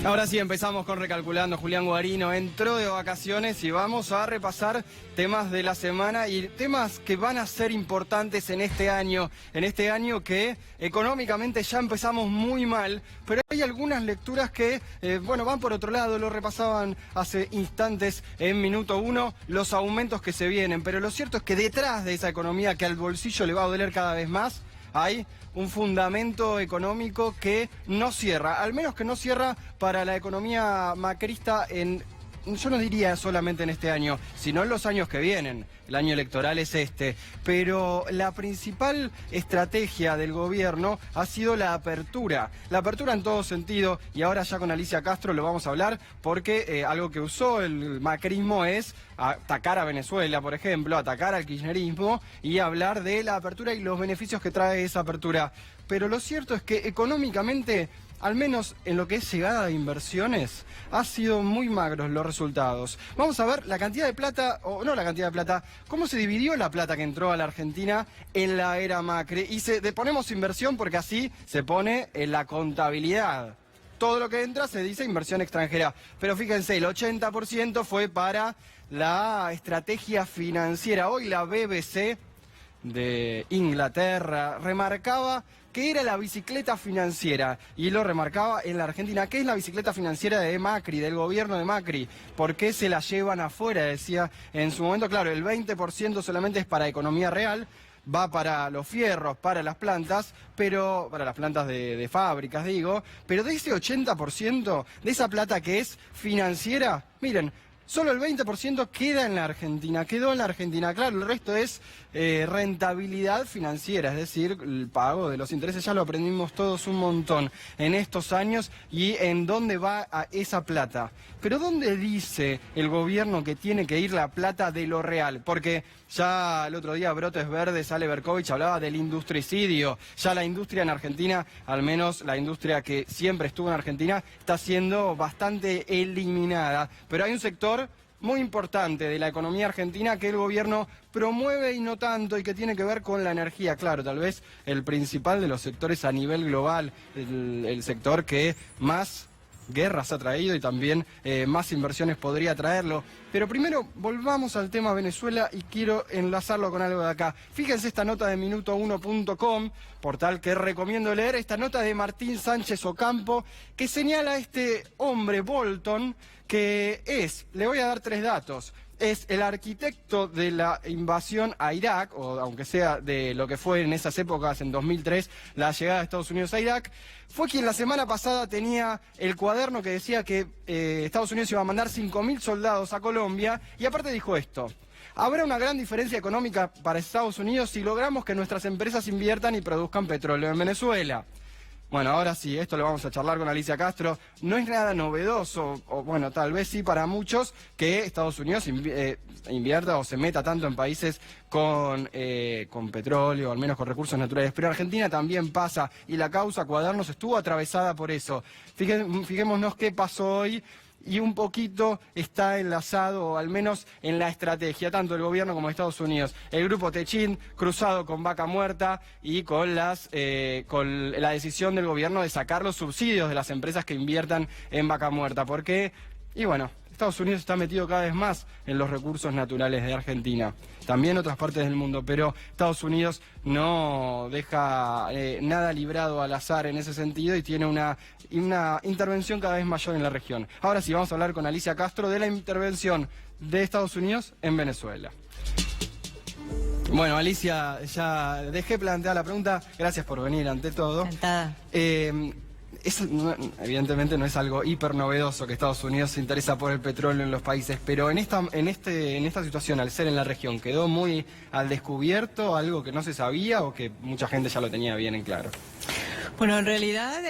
Ahora sí, empezamos con Recalculando. Julián Guarino entró de vacaciones y vamos a repasar temas de la semana y temas que van a ser importantes en este año que económicamente ya empezamos muy mal, pero hay algunas lecturas que, van por otro lado, lo repasaban hace instantes en Minuto 1, los aumentos que se vienen, pero lo cierto es que detrás de esa economía que al bolsillo le va a doler cada vez más, hay un fundamento económico que no cierra, al menos que no cierra para la economía macrista yo no diría solamente en este año, sino en los años que vienen. El año electoral es este. Pero la principal estrategia del gobierno ha sido la apertura. La apertura en todo sentido, y ahora ya con Alicia Castro lo vamos a hablar, porque algo que usó el macrismo es atacar a Venezuela, por ejemplo, atacar al kirchnerismo y hablar de la apertura y los beneficios que trae esa apertura. Pero lo cierto es que económicamente, al menos en lo que es llegada de inversiones, ha sido muy magros los resultados. Vamos a ver la cantidad de plata, o no la cantidad de plata, cómo se dividió la plata que entró a la Argentina en la era Macri. Y ponemos inversión porque así se pone en la contabilidad. Todo lo que entra se dice inversión extranjera. Pero fíjense, el 80% fue para la estrategia financiera. Hoy la BBC de Inglaterra remarcaba que era la bicicleta financiera, y lo remarcaba en la Argentina. ¿Qué es la bicicleta financiera de Macri, del gobierno de Macri? ¿Por qué se la llevan afuera? Decía en su momento, claro, el 20% solamente es para economía real, va para los fierros, para las plantas, pero para las plantas de fábricas, digo, pero de ese 80%, de esa plata que es financiera, miren, solo el 20% queda en la Argentina, quedó en la Argentina. Claro, el resto es rentabilidad financiera, es decir, el pago de los intereses. Ya lo aprendimos todos un montón en estos años y en dónde va a esa plata. Pero ¿dónde dice el gobierno que tiene que ir la plata de lo real? Porque ya el otro día Brotes Verdes, Ale Berkovich, hablaba del industricidio. Ya la industria en Argentina, al menos la industria que siempre estuvo en Argentina, está siendo bastante eliminada. Pero hay un sector muy importante de la economía argentina que el gobierno promueve y no tanto, y que tiene que ver con la energía. Claro, tal vez el principal de los sectores a nivel global, el sector que más guerras ha traído y también más inversiones podría traerlo. Pero primero volvamos al tema Venezuela y quiero enlazarlo con algo de acá. Fíjense esta nota de Minuto1.com, portal que recomiendo leer, esta nota de Martín Sánchez Ocampo, que señala a este hombre Bolton, que le voy a dar 3 datos. Es el arquitecto de la invasión a Irak, o aunque sea de lo que fue en esas épocas, en 2003, la llegada de Estados Unidos a Irak. Fue quien la semana pasada tenía el cuaderno que decía que Estados Unidos iba a mandar 5.000 soldados a Colombia, y aparte dijo esto: habrá una gran diferencia económica para Estados Unidos si logramos que nuestras empresas inviertan y produzcan petróleo en Venezuela. Bueno, ahora sí, esto lo vamos a charlar con Alicia Castro. No es nada novedoso, o bueno, tal vez sí para muchos, que Estados Unidos invierta o se meta tanto en países con petróleo, al menos con recursos naturales. Pero Argentina también pasa, y la causa Cuadernos estuvo atravesada por eso. Fijémonos qué pasó hoy. Y un poquito está enlazado, o al menos en la estrategia, tanto del gobierno como de Estados Unidos. El grupo Techín, cruzado con Vaca Muerta y con la decisión del gobierno de sacar los subsidios de las empresas que inviertan en Vaca Muerta. ¿Por qué? Y bueno, Estados Unidos está metido cada vez más en los recursos naturales de Argentina, también otras partes del mundo, pero Estados Unidos no deja nada librado al azar en ese sentido, y tiene una intervención cada vez mayor en la región. Ahora sí, vamos a hablar con Alicia Castro de la intervención de Estados Unidos en Venezuela. Bueno, Alicia, ya dejé planteada la pregunta. Gracias por venir ante todo. Encantada. Evidentemente no es algo hiper novedoso que Estados Unidos se interesa por el petróleo en los países, pero en esta situación, al ser en la región, ¿quedó muy al descubierto algo que no se sabía o que mucha gente ya lo tenía bien en claro? Bueno, en realidad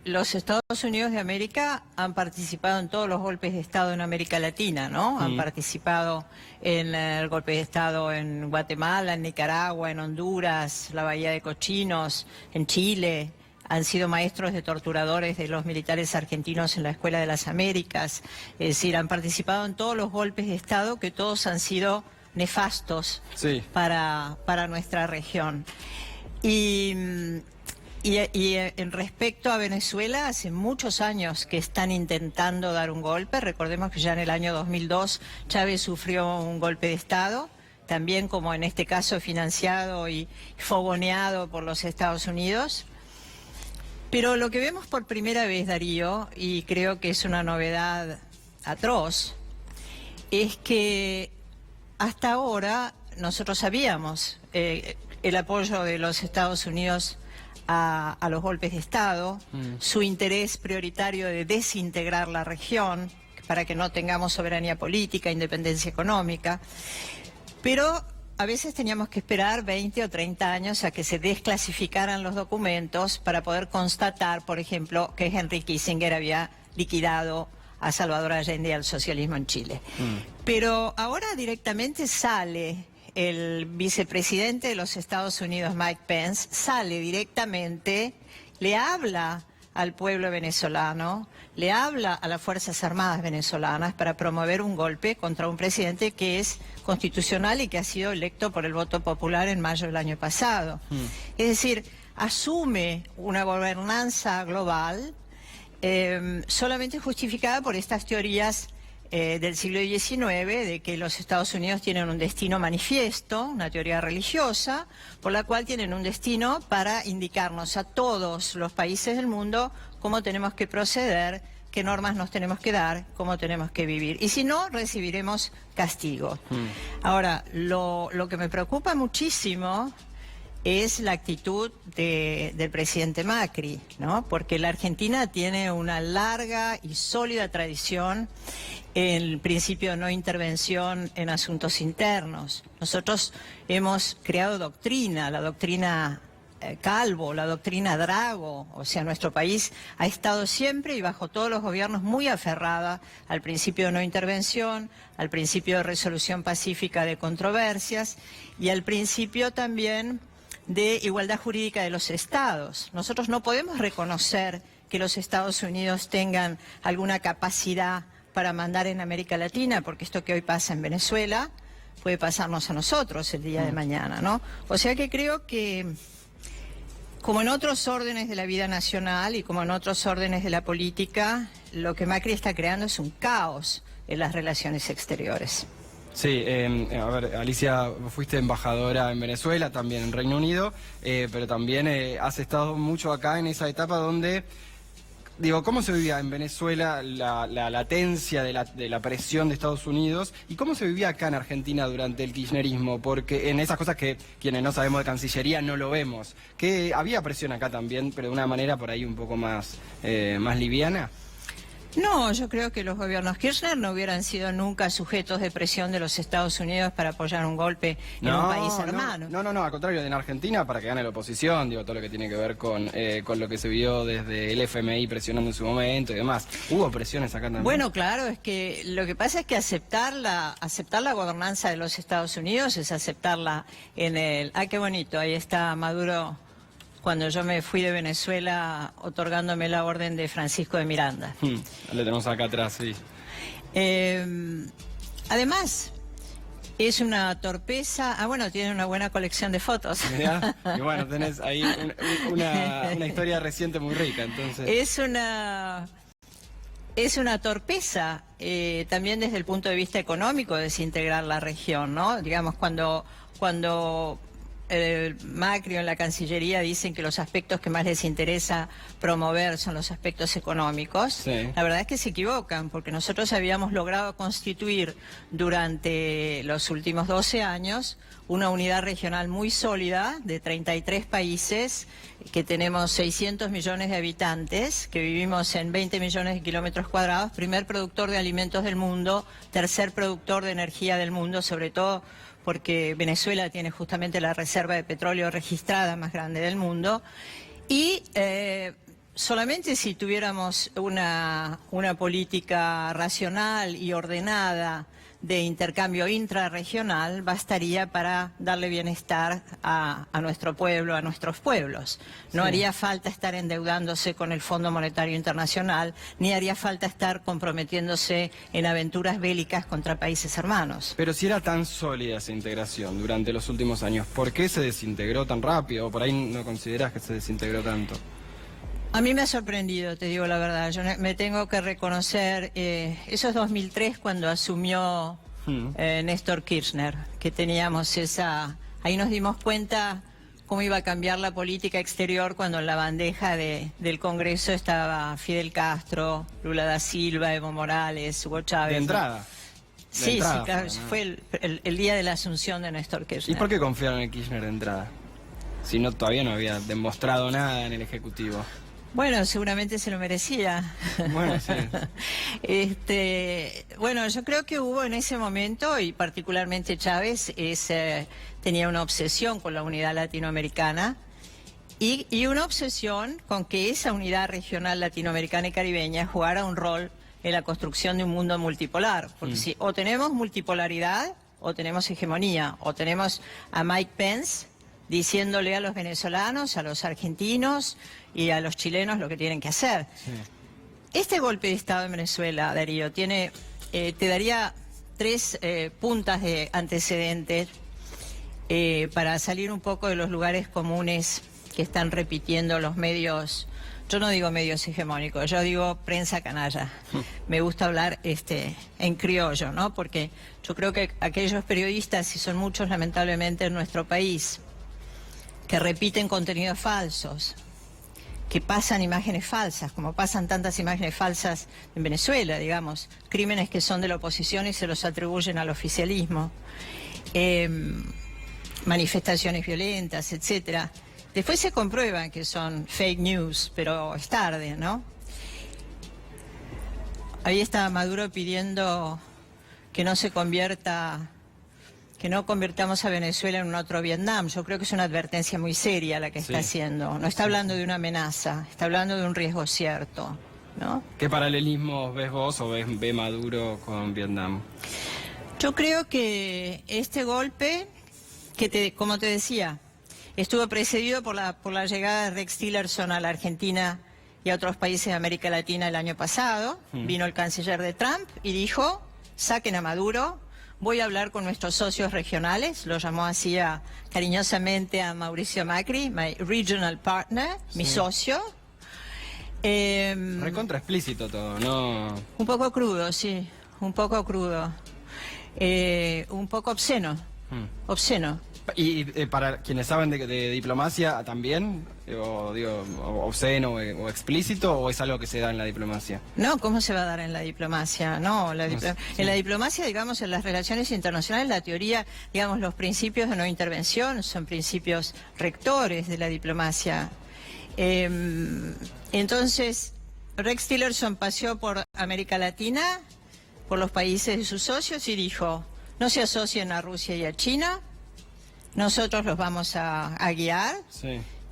los Estados Unidos de América han participado en todos los golpes de Estado en América Latina, ¿no? Han participado en el golpe de Estado en Guatemala, en Nicaragua, en Honduras, la Bahía de Cochinos, en Chile. Han sido maestros de torturadores de los militares argentinos en la Escuela de las Américas. Es decir, han participado en todos los golpes de Estado, que todos han sido nefastos para nuestra región. Y En respecto a Venezuela, hace muchos años que están intentando dar un golpe. Recordemos que ya en el año 2002 Chávez sufrió un golpe de Estado, también como en este caso financiado y fogoneado por los Estados Unidos. Pero lo que vemos por primera vez, Darío, y creo que es una novedad atroz, es que hasta ahora nosotros sabíamos el apoyo de los Estados Unidos a los golpes de Estado, su interés prioritario de desintegrar la región para que no tengamos soberanía política, independencia económica, pero a veces teníamos que esperar 20 o 30 años a que se desclasificaran los documentos para poder constatar, por ejemplo, que Henry Kissinger había liquidado a Salvador Allende y al socialismo en Chile. Pero ahora directamente sale el vicepresidente de los Estados Unidos, Mike Pence, sale directamente, le habla al pueblo venezolano, le habla a las Fuerzas Armadas venezolanas para promover un golpe contra un presidente que es constitucional y que ha sido electo por el voto popular en mayo del año pasado. Es decir, asume una gobernanza global solamente justificada por estas teorías del siglo XIX, de que los Estados Unidos tienen un destino manifiesto, una teoría religiosa, por la cual tienen un destino para indicarnos a todos los países del mundo cómo tenemos que proceder, qué normas nos tenemos que dar, cómo tenemos que vivir. Y si no, recibiremos castigo. Ahora, lo que me preocupa muchísimo es la actitud del presidente Macri, ¿no? Porque la Argentina tiene una larga y sólida tradición en el principio de no intervención en asuntos internos. Nosotros hemos creado doctrina, la doctrina Calvo, la doctrina Drago, o sea, nuestro país ha estado siempre y bajo todos los gobiernos muy aferrada al principio de no intervención, al principio de resolución pacífica de controversias y al principio también de igualdad jurídica de los estados. Nosotros no podemos reconocer que los Estados Unidos tengan alguna capacidad para mandar en América Latina, porque esto que hoy pasa en Venezuela puede pasarnos a nosotros el día de mañana, ¿no? O sea que creo que, como en otros órdenes de la vida nacional y como en otros órdenes de la política, lo que Macri está creando es un caos en las relaciones exteriores. Sí, a ver, Alicia, fuiste embajadora en Venezuela, también en Reino Unido, pero también has estado mucho acá en esa etapa donde, digo, ¿cómo se vivía en Venezuela la latencia de la presión de Estados Unidos y cómo se vivía acá en Argentina durante el kirchnerismo? Porque en esas cosas que quienes no sabemos de Cancillería no lo vemos, que había presión acá también, pero de una manera por ahí un poco más liviana. No, yo creo que los gobiernos Kirchner no hubieran sido nunca sujetos de presión de los Estados Unidos para apoyar un golpe en un país hermano. No, al contrario, en Argentina para que gane la oposición, digo, todo lo que tiene que ver con lo que se vio desde el FMI presionando en su momento y demás. Hubo presiones acá también. Bueno, claro, es que lo que pasa es que aceptar la gobernanza de los Estados Unidos es aceptarla en el... Ah, qué bonito, ahí está Maduro cuando yo me fui de Venezuela otorgándome la orden de Francisco de Miranda. Le tenemos acá atrás, sí. Además, es una torpeza... Ah, bueno, tiene una buena colección de fotos. Mirá, y bueno, tenés ahí una historia reciente muy rica, entonces... Es una torpeza, también desde el punto de vista económico, desintegrar la región, ¿no? Digamos, cuando Macri en la Cancillería dicen que los aspectos que más les interesa promover son los aspectos económicos. Sí. La verdad es que se equivocan, porque nosotros habíamos logrado constituir durante los últimos 12 años una unidad regional muy sólida de 33 países, que tenemos 600 millones de habitantes, que vivimos en 20 millones de kilómetros cuadrados, primer productor de alimentos del mundo, tercer productor de energía del mundo, sobre todo porque Venezuela tiene justamente la reserva de petróleo registrada más grande del mundo, y solamente si tuviéramos una política racional y ordenada de intercambio intrarregional bastaría para darle bienestar a nuestro pueblo, a nuestros pueblos. No haría falta estar endeudándose con el Fondo Monetario Internacional, ni haría falta estar comprometiéndose en aventuras bélicas contra países hermanos. Pero si era tan sólida esa integración durante los últimos años, ¿por qué se desintegró tan rápido? ¿O por ahí no consideras que se desintegró tanto? A mí me ha sorprendido, te digo la verdad. Yo me tengo que reconocer, eso es 2003 cuando asumió Néstor Kirchner, que teníamos ahí nos dimos cuenta cómo iba a cambiar la política exterior cuando en la bandeja del Congreso estaba Fidel Castro, Lula da Silva, Evo Morales, Hugo Chávez. De entrada. Sí, claro, fue el día de la asunción de Néstor Kirchner. ¿Y por qué confiaron en Kirchner de entrada? Si no, todavía no había demostrado nada en el Ejecutivo. Bueno, seguramente se lo merecía. Bueno, sí. Bueno, yo creo que hubo en ese momento, y particularmente Chávez, tenía una obsesión con la unidad latinoamericana y una obsesión con que esa unidad regional latinoamericana y caribeña jugara un rol en la construcción de un mundo multipolar. Porque si o tenemos multipolaridad o tenemos hegemonía, o tenemos a Mike Pence diciéndole a los venezolanos, a los argentinos y a los chilenos lo que tienen que hacer. Sí. Este golpe de Estado en Venezuela, Darío, te daría 3 puntas de antecedentes para salir un poco de los lugares comunes que están repitiendo los medios. Yo no digo medios hegemónicos, yo digo prensa canalla. Me gusta hablar en criollo, ¿no? Porque yo creo que aquellos periodistas, y son muchos lamentablemente en nuestro país, que repiten contenidos falsos, que pasan imágenes falsas, como pasan tantas imágenes falsas en Venezuela, digamos, crímenes que son de la oposición y se los atribuyen al oficialismo, manifestaciones violentas, etcétera. Después se comprueban que son fake news, pero es tarde, ¿no? Ahí está Maduro pidiendo que no convirtamos a Venezuela en un otro Vietnam. Yo creo que es una advertencia muy seria la que está haciendo. No está hablando de una amenaza, está hablando de un riesgo cierto, ¿no? ¿Qué paralelismo ves vos o ve Maduro con Vietnam? Yo creo que este golpe, como te decía, estuvo precedido por la llegada de Rex Tillerson a la Argentina y a otros países de América Latina el año pasado. Vino el canciller de Trump y dijo, saquen a Maduro. Voy a hablar con nuestros socios regionales, lo llamó así cariñosamente a Mauricio Macri, my regional partner, mi socio. Recontra explícito todo, ¿no? Un poco crudo, sí, un poco crudo. Un poco obsceno, obsceno. Y para quienes saben de diplomacia también, obsceno o explícito, ¿o es algo que se da en la diplomacia? No, ¿cómo se va a dar en la diplomacia? No, en la diplomacia, digamos, en las relaciones internacionales, la teoría, digamos, los principios de no intervención son principios rectores de la diplomacia. Entonces, Rex Tillerson paseó por América Latina, por los países de sus socios y dijo, no se asocien a Rusia y a China, nosotros los vamos a guiar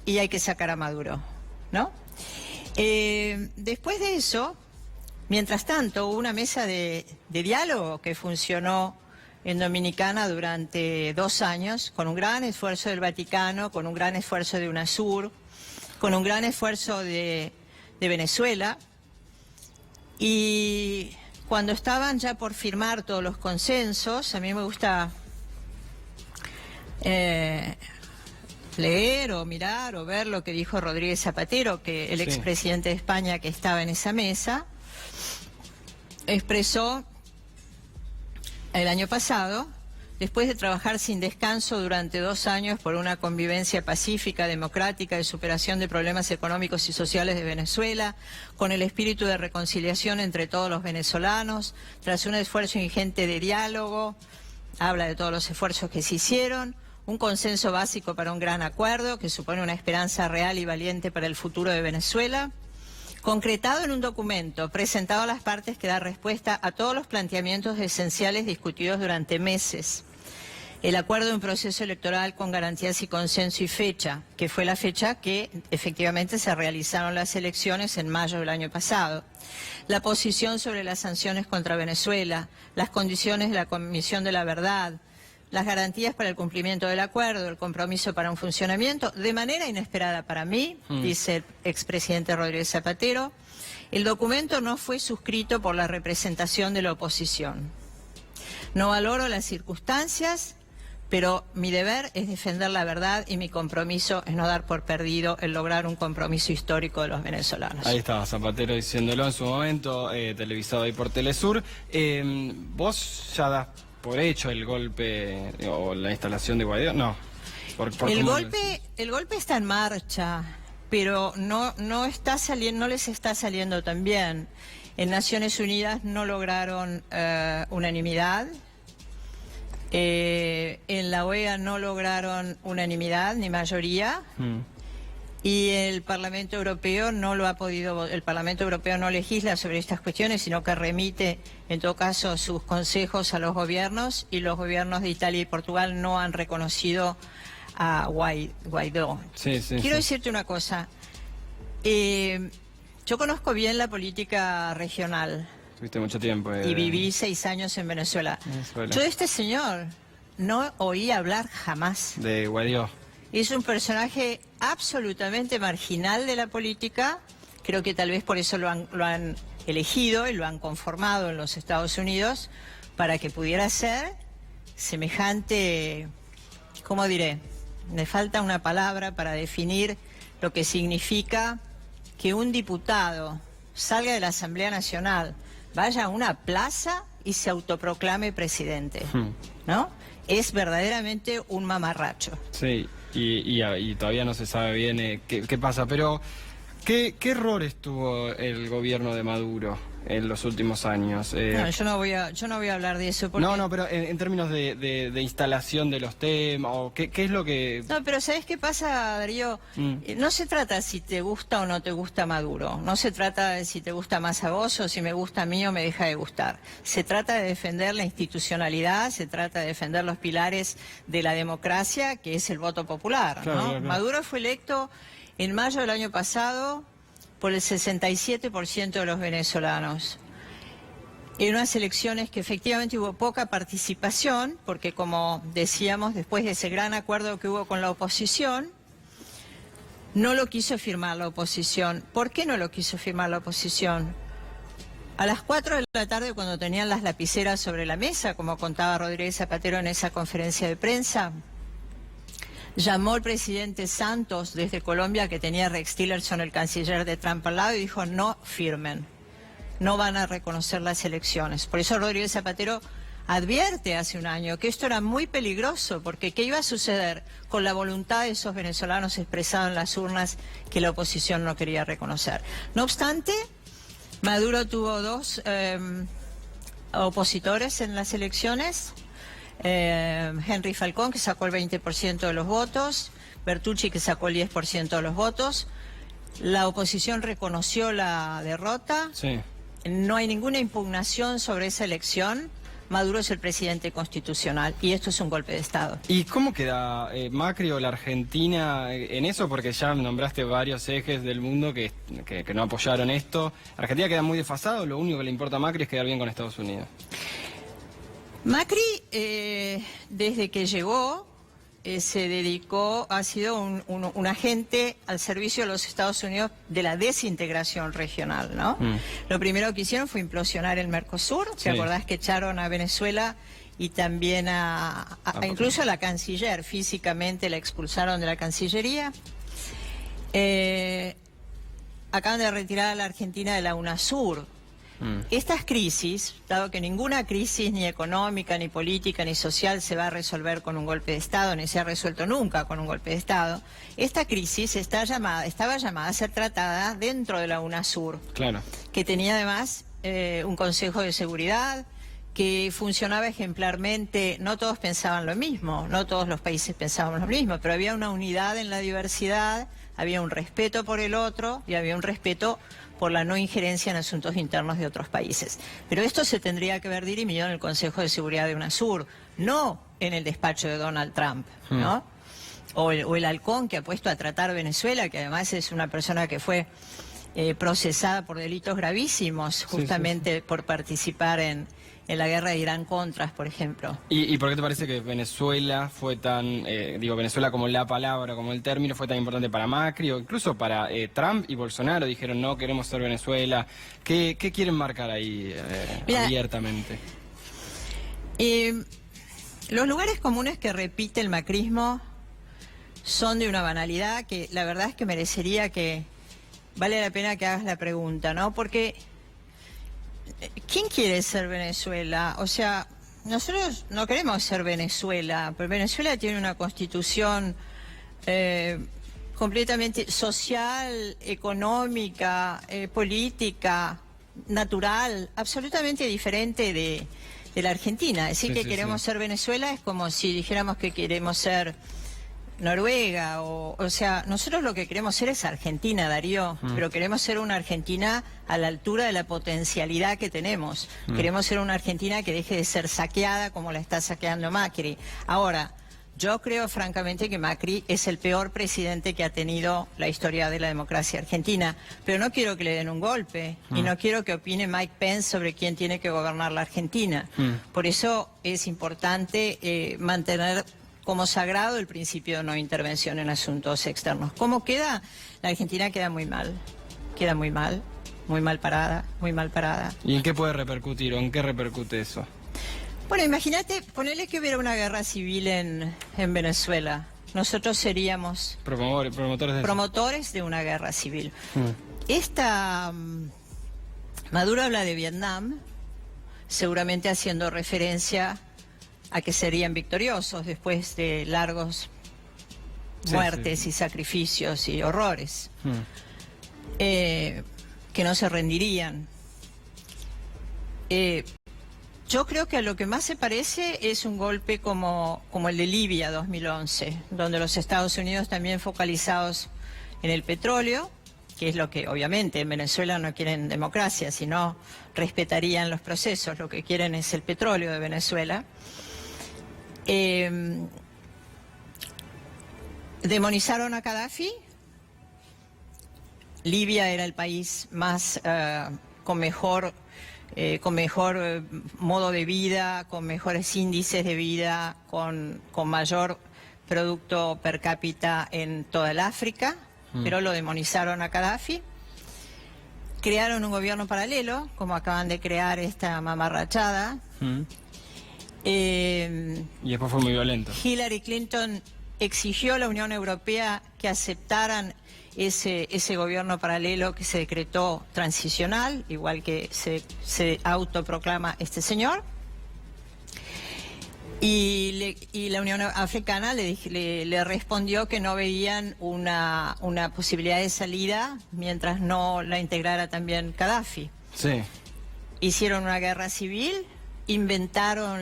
y hay que sacar a Maduro, ¿no? Después de eso, mientras tanto, hubo una mesa de diálogo que funcionó en Dominicana durante 2 años, con un gran esfuerzo del Vaticano, con un gran esfuerzo de UNASUR, con un gran esfuerzo de Venezuela. Y cuando estaban ya por firmar todos los consensos, a mí me gusta leer o mirar o ver lo que dijo Rodríguez Zapatero, que el expresidente de España que estaba en esa mesa, expresó el año pasado, después de trabajar sin descanso durante 2 años por una convivencia pacífica, democrática, de superación de problemas económicos y sociales de Venezuela, con el espíritu de reconciliación entre todos los venezolanos, tras un esfuerzo ingente de diálogo, habla de todos los esfuerzos que se hicieron, un consenso básico para un gran acuerdo que supone una esperanza real y valiente para el futuro de Venezuela, concretado en un documento presentado a las partes que da respuesta a todos los planteamientos esenciales discutidos durante meses. el acuerdo de un proceso electoral con garantías y consenso y fecha, que fue la fecha que efectivamente se realizaron las elecciones en mayo del año pasado. La posición sobre las sanciones contra Venezuela, las condiciones de la Comisión de la Verdad, las garantías para el cumplimiento del acuerdo, el compromiso para un funcionamiento, de manera inesperada para mí, dice el expresidente Rodríguez Zapatero, el documento no fue suscrito por la representación de la oposición. No valoro las circunstancias, pero mi deber es defender la verdad y mi compromiso es no dar por perdido el lograr un compromiso histórico de los venezolanos. Ahí estaba Zapatero diciéndolo en su momento, televisado ahí por Telesur. ¿Vos ya das por hecho el golpe o la instalación de Guaidó? No. El golpe está en marcha, pero no les está saliendo tan bien. En Naciones Unidas no lograron unanimidad. En la OEA no lograron unanimidad ni mayoría. Y el Parlamento Europeo no lo ha podido, el Parlamento Europeo no legisla sobre estas cuestiones, sino que remite, en todo caso, sus consejos a los gobiernos, y los gobiernos de Italia y Portugal no han reconocido a Guaidó. Quiero decirte una cosa. Yo conozco bien la política regional. Tuviste mucho tiempo. Y viví 6 años en Venezuela. Yo de este señor no oí hablar jamás. De Guaidó. Es un personaje absolutamente marginal de la política. Creo que tal vez por eso lo han elegido y lo han conformado en los Estados Unidos, para que pudiera ser semejante, ¿cómo diré? Me falta una palabra para definir lo que significa que un diputado salga de la Asamblea Nacional, vaya a una plaza y se autoproclame presidente, ¿no? Es verdaderamente un mamarracho. Sí, y todavía no se sabe bien qué pasa, pero ¿qué errores tuvo el gobierno de Maduro en los últimos años? No, yo no voy a hablar de eso. Porque... No, pero en términos de instalación de los temas, o ¿qué es lo que...? No, pero ¿sabes qué pasa, Darío? No se trata si te gusta o no te gusta Maduro. No se trata de si te gusta más a vos o si me gusta a mí o me deja de gustar. Se trata de defender la institucionalidad, se trata de defender los pilares de la democracia, que es el voto popular, claro, ¿no? claro. Maduro fue electo en mayo del año pasado por el 67% de los venezolanos. En unas elecciones que efectivamente hubo poca participación, porque como decíamos, después de ese gran acuerdo que hubo con la oposición, no lo quiso firmar la oposición. ¿Por qué no lo quiso firmar la oposición? A las 4 de la tarde, cuando tenían las lapiceras sobre la mesa, como contaba Rodríguez Zapatero en esa conferencia de prensa, llamó el presidente Santos desde Colombia, que tenía a Rex Tillerson, el canciller de Trump, al lado, y dijo: no firmen, no van a reconocer las elecciones. Por eso Rodríguez Zapatero advierte hace un año que esto era muy peligroso, porque ¿qué iba a suceder con la voluntad de esos venezolanos expresada en las urnas que la oposición no quería reconocer? No obstante, Maduro tuvo 2 opositores en las elecciones. Henry Falcón, que sacó el 20% de los votos, Bertucci, que sacó el 10% de los votos. La oposición reconoció la derrota. Sí. No hay ninguna impugnación sobre esa elección. Maduro es el presidente constitucional y esto es un golpe de Estado. ¿Y cómo queda Macri o la Argentina en eso? Porque ya nombraste varios ejes del mundo que no apoyaron esto. Argentina queda muy desfasado, lo único que le importa a Macri es quedar bien con Estados Unidos. Macri, desde que llegó, se dedicó, ha sido un agente al servicio de los Estados Unidos de la desintegración regional, ¿no? Lo primero que hicieron fue implosionar el Mercosur. ¿Te acordás que echaron a Venezuela y también incluso a la canciller? Físicamente la expulsaron de la Cancillería. Acaban de retirar a la Argentina de la UNASUR. Estas crisis, dado que ninguna crisis ni económica, ni política, ni social se va a resolver con un golpe de Estado, ni se ha resuelto nunca con un golpe de Estado, esta crisis estaba llamada a ser tratada dentro de la UNASUR, claro, que tenía además un Consejo de Seguridad que funcionaba ejemplarmente. No todos pensaban lo mismo, no todos los países pensaban lo mismo, pero había una unidad en la diversidad, había un respeto por el otro y había un respeto por la no injerencia en asuntos internos de otros países. Pero esto se tendría que haber dirimido en el Consejo de Seguridad de UNASUR, no en el despacho de Donald Trump, ¿no? O el halcón que ha puesto a tratar Venezuela, que además es una persona que fue procesada por delitos gravísimos, justamente por participar en la guerra de Irán-Contras, por ejemplo. ¿Y por qué te parece que Venezuela fue tan, Venezuela como la palabra, como el término, fue tan importante para Macri o incluso para Trump y Bolsonaro? Dijeron, no, queremos ser Venezuela. ¿Qué quieren marcar ahí abiertamente? Los lugares comunes que repite el macrismo son de una banalidad que la verdad es que merecería que... Vale la pena que hagas la pregunta, ¿no? Porque... ¿quién quiere ser Venezuela? O sea, nosotros no queremos ser Venezuela, pero Venezuela tiene una constitución completamente social, económica, política, natural, absolutamente diferente de la Argentina. Decir que queremos ser Venezuela es como si dijéramos que queremos ser Noruega, o sea, nosotros lo que queremos ser es Argentina, Darío, pero queremos ser una Argentina a la altura de la potencialidad que tenemos. Queremos ser una Argentina que deje de ser saqueada como la está saqueando Macri. Ahora, yo creo francamente que Macri es el peor presidente que ha tenido la historia de la democracia argentina, pero no quiero que le den un golpe y no quiero que opine Mike Pence sobre quién tiene que gobernar la Argentina. Por eso es importante mantener como sagrado el principio de no intervención en asuntos externos. ¿Cómo queda? La Argentina queda muy mal muy mal parada. ¿Y en qué puede repercutir o en qué repercute eso? Bueno, imagínate, ponele que hubiera una guerra civil en Venezuela. Nosotros seríamos promotores de una guerra civil. Maduro habla de Vietnam, seguramente haciendo referencia a que serían victoriosos después de largos muertes y sacrificios y horrores, que no se rendirían. Yo creo que a lo que más se parece es un golpe como el de Libia 2011, donde los Estados Unidos también focalizados en el petróleo, que es lo que obviamente en Venezuela no quieren democracia, sino respetarían los procesos, lo que quieren es el petróleo de Venezuela. Demonizaron a Gaddafi. Libia era el país más con mejor modo de vida, con mejores índices de vida, con mayor producto per cápita en toda el África, pero lo demonizaron a Gaddafi. Crearon un gobierno paralelo, como acaban de crear esta mamarrachada. Y después fue muy violento. Hillary Clinton exigió a la Unión Europea que aceptaran ese gobierno paralelo que se decretó transicional, igual que se autoproclama este señor. Y la Unión Africana le respondió que no veían una posibilidad de salida mientras no la integrara también Gaddafi. Sí. Hicieron una guerra civil. Le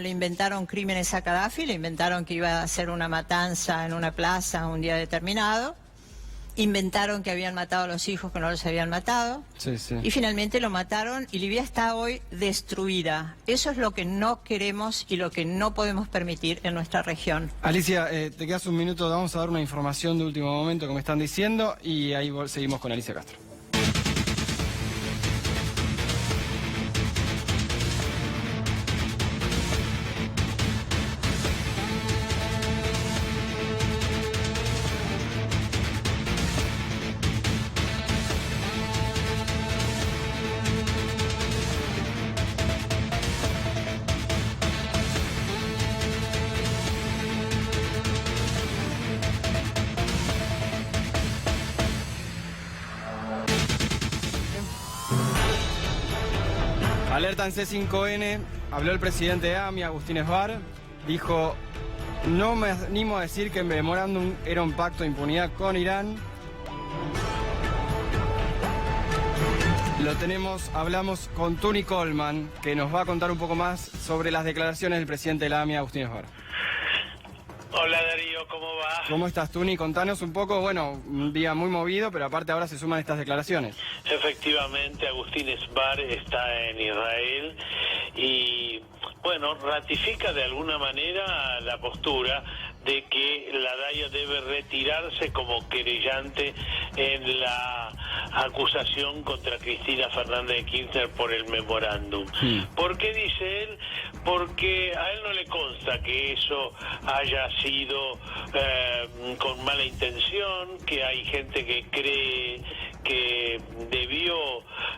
inventaron crímenes a Gaddafi, le inventaron que iba a hacer una matanza en una plaza un día determinado, inventaron que habían matado a los hijos que no los habían matado, y finalmente lo mataron y Libia está hoy destruida. Eso es lo que no queremos y lo que no podemos permitir en nuestra región. Alicia, te quedas un minuto, vamos a dar una información de último momento que me están diciendo y ahí seguimos con Alicia Castro. Alerta en C5N, habló el presidente de AMI, Agustín Esbar, dijo, no me animo a decir que el memorándum era un pacto de impunidad con Irán. Hablamos con Tuni Coleman, que nos va a contar un poco más sobre las declaraciones del presidente de la AMI, Agustín Esbar. Hola Darío, ¿cómo va? ¿Cómo estás, Tuni? Contanos un poco, bueno, un día muy movido, pero aparte ahora se suman estas declaraciones. Efectivamente, Agustín Esbar está en Israel y bueno, ratifica de alguna manera la postura de que la DAIA debe retirarse como querellante en la acusación contra Cristina Fernández de Kirchner por el memorándum. ¿Por qué dice él? Porque a él no le consta que eso haya sido con mala intención, que hay gente que cree que debió,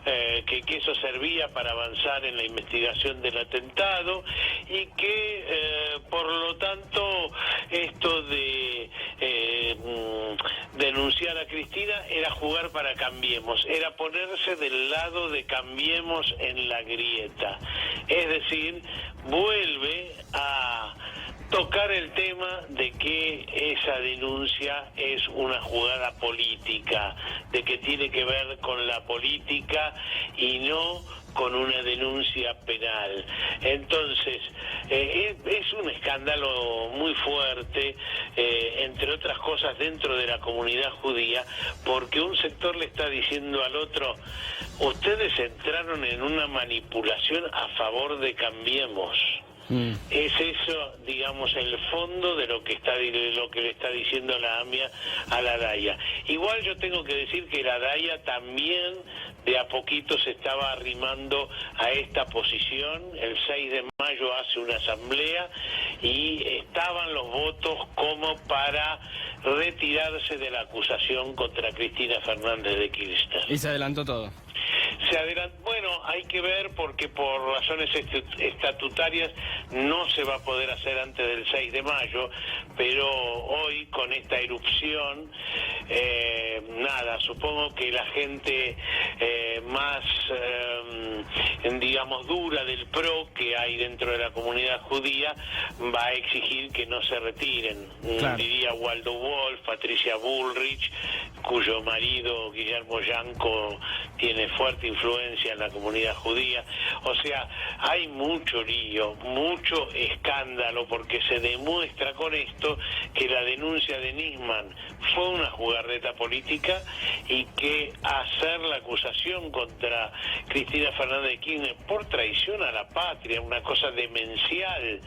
que eso servía para avanzar en la investigación del atentado y que por lo tanto esto de denunciar a Cristina era jugar para Cambiemos, era ponerse del lado de Cambiemos en la grieta, es decir, vuelve a tocar el tema de que esa denuncia es una jugada política, de que tiene que ver con la política y no con una denuncia penal. Entonces, es un escándalo muy fuerte, entre otras cosas dentro de la comunidad judía, porque un sector le está diciendo al otro: ustedes entraron en una manipulación a favor de Cambiemos. Es eso, digamos, el fondo de lo que le está diciendo la AMIA a la DAIA. Igual yo tengo que decir que la DAIA también de a poquito se estaba arrimando a esta posición. El 6 de mayo hace una asamblea y estaban los votos como para retirarse de la acusación contra Cristina Fernández de Kirchner. Y se adelantó todo. Bueno, hay que ver porque por razones estatutarias no se va a poder hacer antes del 6 de mayo, pero hoy con esta erupción, supongo que la gente más, digamos, dura del PRO que hay dentro de la comunidad judía va a exigir que no se retiren. Claro. Diría Waldo Wolf, Patricia Bullrich, cuyo marido Guillermo Yanco tiene fuerte influencia en la comunidad judía. O sea, hay mucho lío, mucho escándalo, porque se demuestra con esto que la denuncia de Nisman fue una jugarreta política y que hacer la acusación contra Cristina Fernández de Kirchner por traición a la patria, una cosa demencial,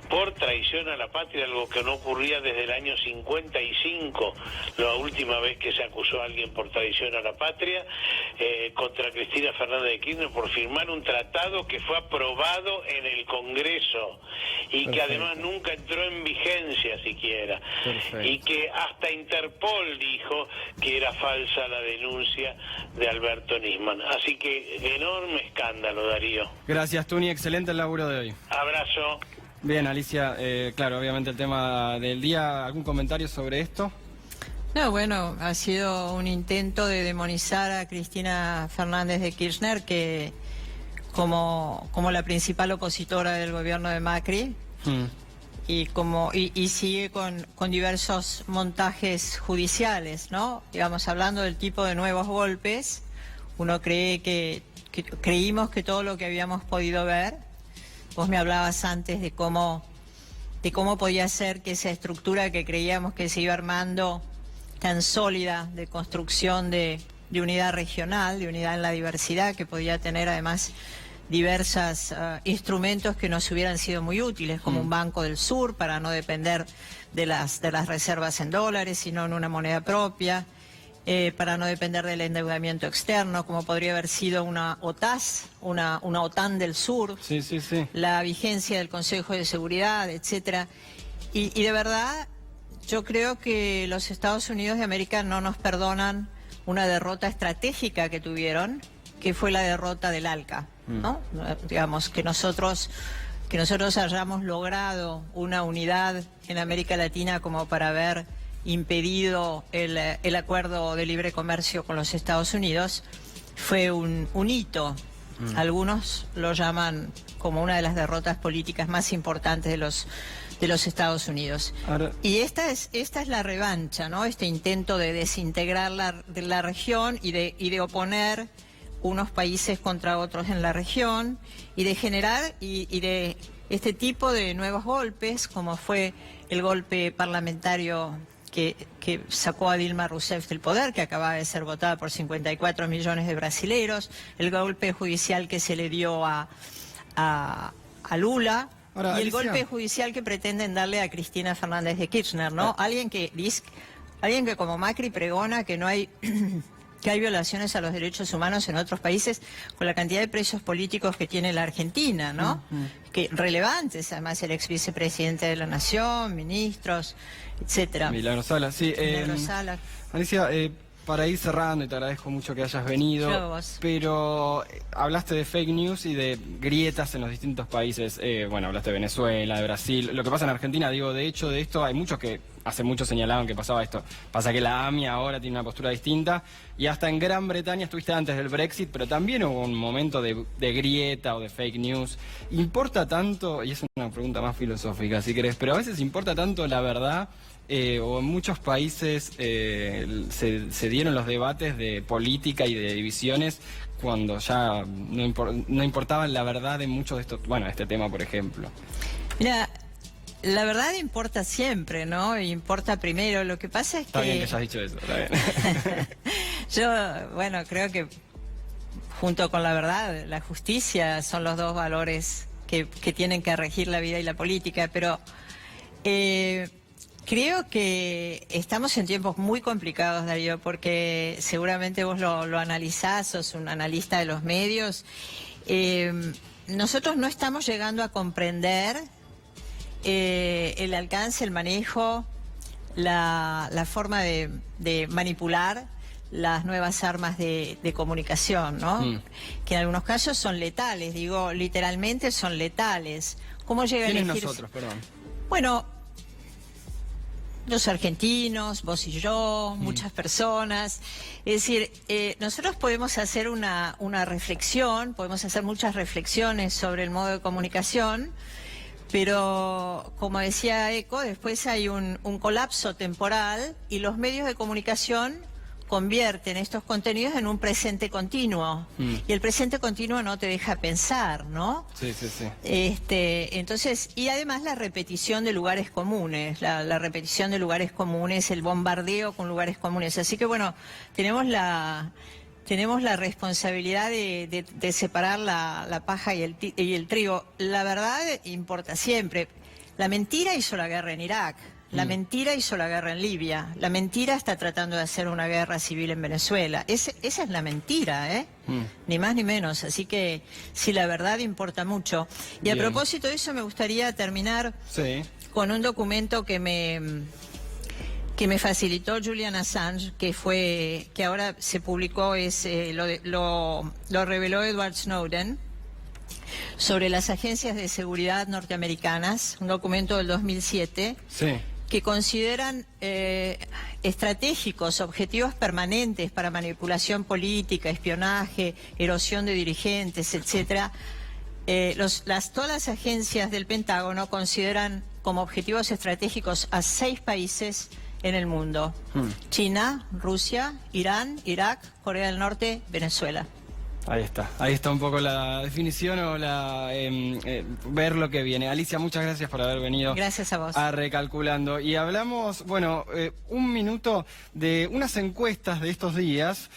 por traición a la patria, algo que no ocurría desde el año 55, la última vez que se acusó a alguien por traición a la patria, contra Cristina Fernández de Kirchner por firmar un tratado que fue aprobado en el Congreso y que además nunca entró en vigencia siquiera. Y que hasta Interpol dijo que era falsa la denuncia de Alberto Nisman. Así que enorme escándalo, Darío. Gracias, Tuni, excelente el laburo de hoy. Abrazo. Bien, Alicia, claro, obviamente el tema del día, ¿algún comentario sobre esto? No, bueno, ha sido un intento de demonizar a Cristina Fernández de Kirchner, que como la principal opositora del gobierno de Macri, y sigue con diversos montajes judiciales, ¿no? Digamos, hablando del tipo de nuevos golpes, uno creímos que todo lo que habíamos podido ver. Vos me hablabas antes de cómo podía ser que esa estructura que creíamos que se iba armando tan sólida de construcción de unidad regional, de unidad en la diversidad, que podía tener además diversos instrumentos que nos hubieran sido muy útiles, como un Banco del Sur para no depender de las reservas en dólares, sino en una moneda propia, para no depender del endeudamiento externo, como podría haber sido una OTAS, una OTAN del Sur, la vigencia del Consejo de Seguridad, etcétera. Y de verdad, yo creo que los Estados Unidos de América no nos perdonan una derrota estratégica que tuvieron, que fue la derrota del ALCA, ¿no? Digamos, que nosotros hayamos logrado una unidad en América Latina como para haber impedido el acuerdo de libre comercio con los Estados Unidos, fue un hito. Algunos lo llaman como una de las derrotas políticas más importantes de los Estados Unidos. Ahora, y esta es la revancha, ¿no? Este intento de desintegrar la región y de oponer unos países contra otros en la región y de generar y de este tipo de nuevos golpes, como fue el golpe parlamentario que sacó a Dilma Rousseff del poder, que acababa de ser votada por 54 millones de brasileros, el golpe judicial que se le dio a a Lula. Ahora, y el Alicia, golpe judicial que pretenden darle a Cristina Fernández de Kirchner, ¿no? Alguien que como Macri pregona que no hay que hay violaciones a los derechos humanos en otros países, con la cantidad de presos políticos que tiene la Argentina, ¿no? Que relevantes, además el ex vicepresidente de la Nación, ministros, etcétera. Milagro Sala, sí. Milagro Sala. Alicia, para ir cerrando, y te agradezco mucho que hayas venido, Yo a vos. pero hablaste de fake news y de grietas en los distintos países. Bueno, hablaste de Venezuela, de Brasil. Lo que pasa en Argentina, digo, de hecho de esto hay muchos que hace mucho señalaban que pasaba esto. Pasa que la AMI ahora tiene una postura distinta, y hasta en Gran Bretaña estuviste antes del Brexit, pero también hubo un momento de grieta o de fake news. ¿Importa tanto, y es una pregunta más filosófica si querés, pero a veces importa tanto la verdad? O en muchos países se dieron los debates de política y de divisiones cuando ya no importaba la verdad de muchos de estos, bueno, este tema por ejemplo. Mira, la verdad importa siempre, ¿no? Importa primero. Lo que pasa es Está bien que hayas dicho eso, está bien. Yo, bueno, creo que junto con la verdad, la justicia son los dos valores que tienen que regir la vida y la política, pero creo que estamos en tiempos muy complicados, Darío, porque seguramente vos lo analizás, sos un analista de los medios. Nosotros no estamos llegando a comprender el alcance, el manejo, la forma de manipular las nuevas armas de comunicación, ¿no? Que en algunos casos son letales, digo, literalmente son letales. ¿Cómo llega a elegir? ¿Quiénes nosotros, perdón? Bueno, los argentinos, vos y yo, muchas personas. Es decir, nosotros podemos hacer una reflexión, podemos hacer muchas reflexiones sobre el modo de comunicación, pero como decía Eco, después hay un colapso temporal y los medios de comunicación convierten estos contenidos en un presente continuo. Y el presente continuo no te deja pensar, ¿no? Sí, sí, sí. Entonces, y además la repetición de lugares comunes, la repetición de lugares comunes, el bombardeo con lugares comunes. Así que bueno, tenemos la responsabilidad de separar la paja y el trigo. La verdad importa siempre. La mentira hizo la guerra en Irak. La mentira hizo la guerra en Libia. La mentira está tratando de hacer una guerra civil en Venezuela. Esa es la mentira, ¿eh? Ni más ni menos. Así que sí, la verdad importa mucho. Y Bien. a propósito de eso me gustaría terminar con un documento que me facilitó Julian Assange, que ahora se publicó, lo reveló Edward Snowden, sobre las agencias de seguridad norteamericanas, un documento del 2007, que consideran estratégicos, objetivos permanentes para manipulación política, espionaje, erosión de dirigentes, etcétera. Todas las agencias del Pentágono consideran como objetivos estratégicos a 6 países en el mundo: China, Rusia, Irán, Irak, Corea del Norte, Venezuela. Ahí está un poco la definición o ver lo que viene. Alicia, muchas gracias por haber venido. Gracias a vos. A Recalculando. Y hablamos, bueno, un minuto de unas encuestas de estos días,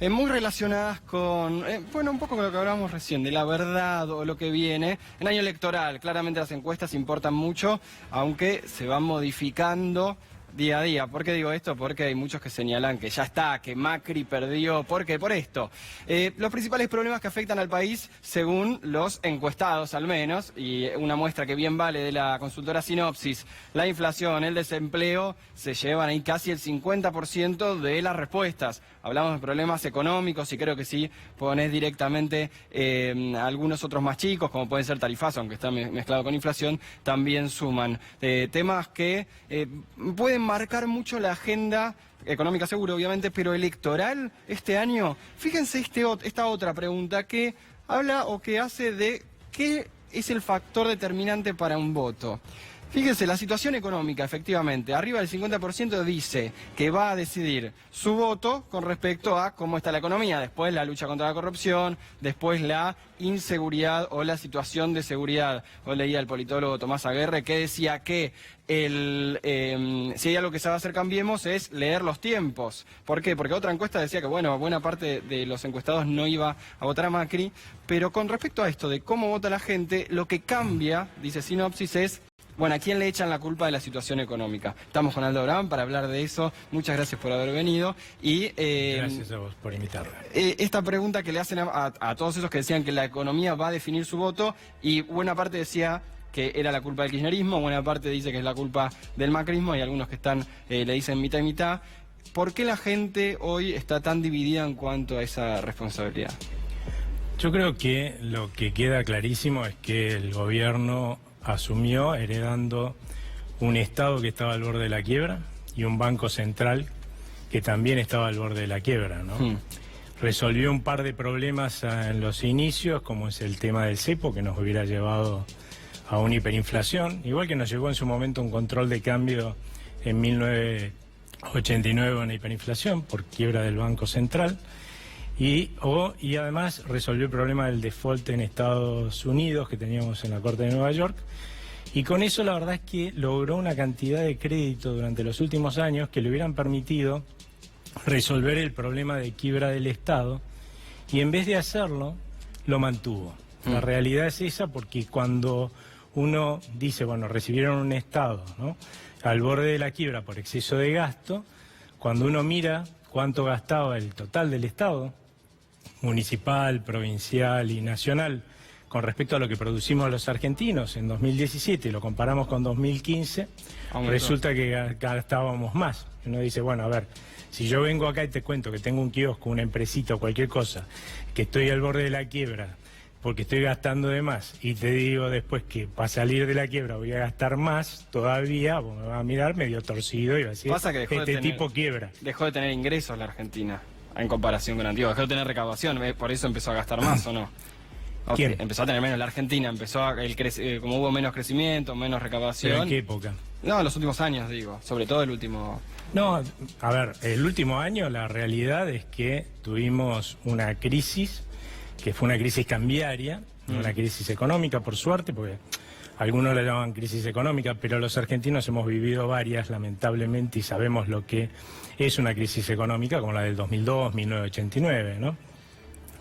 muy relacionadas con, bueno, un poco con lo que hablábamos recién, de la verdad o lo que viene. En año electoral, claramente las encuestas importan mucho, aunque se van modificando día a día. ¿Por qué digo esto? Porque hay muchos que señalan que ya está, que Macri perdió. ¿Por qué? Por esto. Los principales problemas que afectan al país, según los encuestados al menos, y una muestra que bien vale de la consultora Sinopsis, la inflación, el desempleo, se llevan ahí casi el 50% de las respuestas. Hablamos de problemas económicos y creo que sí ponés directamente algunos otros más chicos, como pueden ser tarifazo, aunque está mezclado con inflación, también suman. Temas que pueden marcar mucho la agenda económica, seguro, obviamente, pero electoral este año. Fíjense esta otra pregunta que habla o que hace de qué es el factor determinante para un voto. Fíjense, la situación económica, efectivamente, arriba del 50% dice que va a decidir su voto con respecto a cómo está la economía, después la lucha contra la corrupción, después la inseguridad o la situación de seguridad. Hoy leía al politólogo Tomás Aguerre que decía que si hay algo que se va a hacer Cambiemos es leer los tiempos. ¿Por qué? Porque otra encuesta decía que, bueno, buena parte de los encuestados no iba a votar a Macri, pero con respecto a esto de cómo vota la gente, lo que cambia, dice Sinopsis, es... Bueno, ¿a quién le echan la culpa de la situación económica? Estamos con Aldo Abraham para hablar de eso. Muchas gracias por haber venido. Y, gracias a vos por invitarme. Esta pregunta que le hacen a todos esos que decían que la economía va a definir su voto, y buena parte decía que era la culpa del kirchnerismo, buena parte dice que es la culpa del macrismo, hay algunos que le dicen mitad y mitad. ¿Por qué la gente hoy está tan dividida en cuanto a esa responsabilidad? Yo creo que lo que queda clarísimo es que el gobierno asumió heredando un Estado que estaba al borde de la quiebra y un Banco Central que también estaba al borde de la quiebra, ¿no? Resolvió un par de problemas en los inicios, como es el tema del cepo, que nos hubiera llevado a una hiperinflación, igual que nos llegó en su momento un control de cambio en 1989 a una hiperinflación por quiebra del Banco Central. Y además resolvió el problema del default en Estados Unidos que teníamos en la Corte de Nueva York, y con eso la verdad es que logró una cantidad de crédito durante los últimos años que le hubieran permitido resolver el problema de quiebra del Estado, y en vez de hacerlo lo mantuvo. La realidad es esa, porque cuando uno dice, bueno, recibieron un Estado, ¿no?, al borde de la quiebra por exceso de gasto, cuando uno mira cuánto gastaba el total del Estado, municipal, provincial y nacional, con respecto a lo que producimos los argentinos en 2017, y lo comparamos con 2015, resulta que gastábamos más. Uno dice, bueno, a ver, si yo vengo acá y te cuento que tengo un kiosco, una empresita o cualquier cosa, que estoy al borde de la quiebra porque estoy gastando de más, y te digo después que para salir de la quiebra voy a gastar más todavía, vos me vas a mirar medio torcido y va a decir, tipo quiebra. Dejó de tener ingresos la Argentina en comparación con Antigua, dejó de tener recaudación, por eso empezó a gastar más, ¿o no? ¿Quién? Empezó a tener menos la Argentina, como hubo menos crecimiento, menos recaudación. ¿Pero en qué época? No, en los últimos años, digo, sobre todo el último... No, a ver, el último año la realidad es que tuvimos una crisis, que fue una crisis cambiaria, no una crisis económica, por suerte, porque algunos la llaman crisis económica, pero los argentinos hemos vivido varias, lamentablemente, y sabemos lo que es una crisis económica, como la del 2002, 1989, ¿no?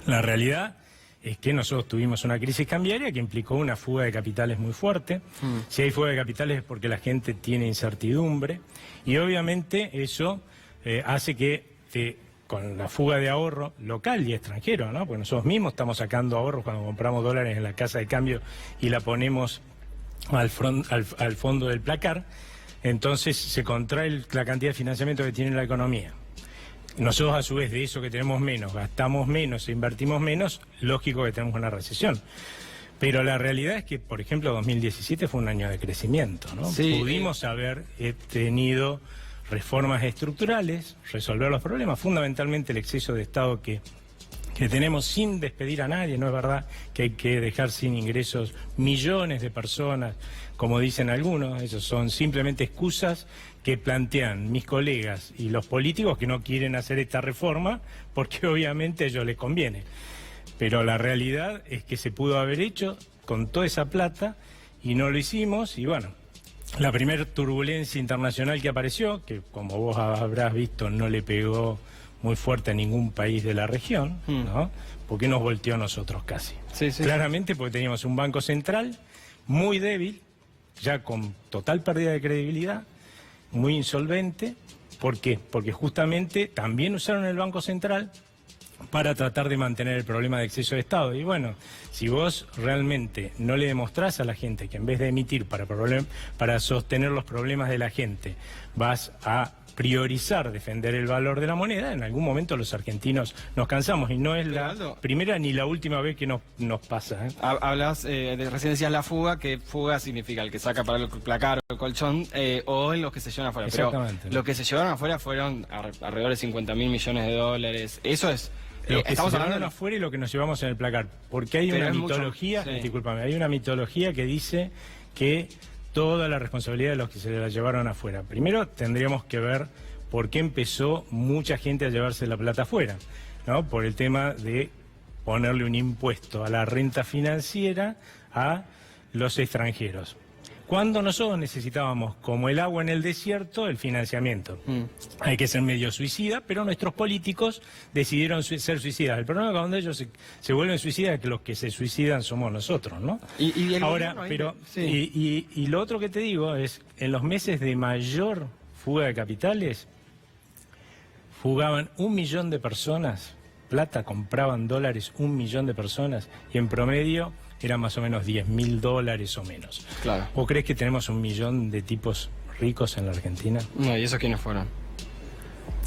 La realidad es que nosotros tuvimos una crisis cambiaria que implicó una fuga de capitales muy fuerte. Si hay fuga de capitales es porque la gente tiene incertidumbre, y obviamente eso hace que con la fuga de ahorro local y extranjero, ¿no? Porque nosotros mismos estamos sacando ahorros cuando compramos dólares en la casa de cambio y la ponemos al fondo del placar, entonces se contrae la cantidad de financiamiento que tiene la economía. Nosotros a su vez de eso que tenemos menos, gastamos menos e invertimos menos, lógico que tenemos una recesión. Pero la realidad es que, por ejemplo, 2017 fue un año de crecimiento, ¿no? Sí, pudimos haber tenido reformas estructurales, resolver los problemas, fundamentalmente el exceso de Estado que tenemos sin despedir a nadie. No es verdad que hay que dejar sin ingresos millones de personas, como dicen algunos. Esos son simplemente excusas que plantean mis colegas y los políticos que no quieren hacer esta reforma porque obviamente a ellos les conviene. Pero la realidad es que se pudo haber hecho con toda esa plata y no lo hicimos, y bueno, la primera turbulencia internacional que apareció, que como vos habrás visto no le pegó muy fuerte a ningún país de la región, ¿no? Porque nos volteó a nosotros casi. Sí. Claramente porque teníamos un banco central muy débil, ya con total pérdida de credibilidad, muy insolvente. ¿Por qué? Porque justamente también usaron el Banco Central para tratar de mantener el problema de exceso de Estado. Y bueno, si vos realmente no le demostrás a la gente que en vez de emitir para sostener los problemas de la gente, vas a priorizar defender el valor de la moneda, en algún momento los argentinos nos cansamos, y no es la primera ni la última vez que nos pasa, ¿eh? Hablas recién decías la fuga, que fuga significa el que saca para el placar o el colchón, o en los que se llevan afuera. Exactamente. Pero lo que se llevaron afuera fueron alrededor de 50.000 millones de dólares. Eso es... Lo que estamos se hablando llevaron afuera y lo que nos llevamos en el placar. Porque hay una mitología, discúlpame, hay una mitología que dice que toda la responsabilidad de los que se la llevaron afuera. Primero tendríamos que ver por qué empezó mucha gente a llevarse la plata afuera, ¿no? Por el tema de ponerle un impuesto a la renta financiera a los extranjeros. Cuando nosotros necesitábamos, como el agua en el desierto, el financiamiento. Hay que ser medio suicida, pero nuestros políticos decidieron ser suicidas. El problema es que cuando ellos se vuelven suicidas es que los que se suicidan somos nosotros, ¿no? Y ahora, pero sí. y lo otro que te digo es, en los meses de mayor fuga de capitales, fugaban 1 millón de personas, plata, compraban dólares 1 millón de personas, y en promedio eran más o menos $10.000 o menos. Claro. ¿O crees que tenemos 1 millón de tipos ricos en la Argentina? No, ¿y esos quiénes fueron?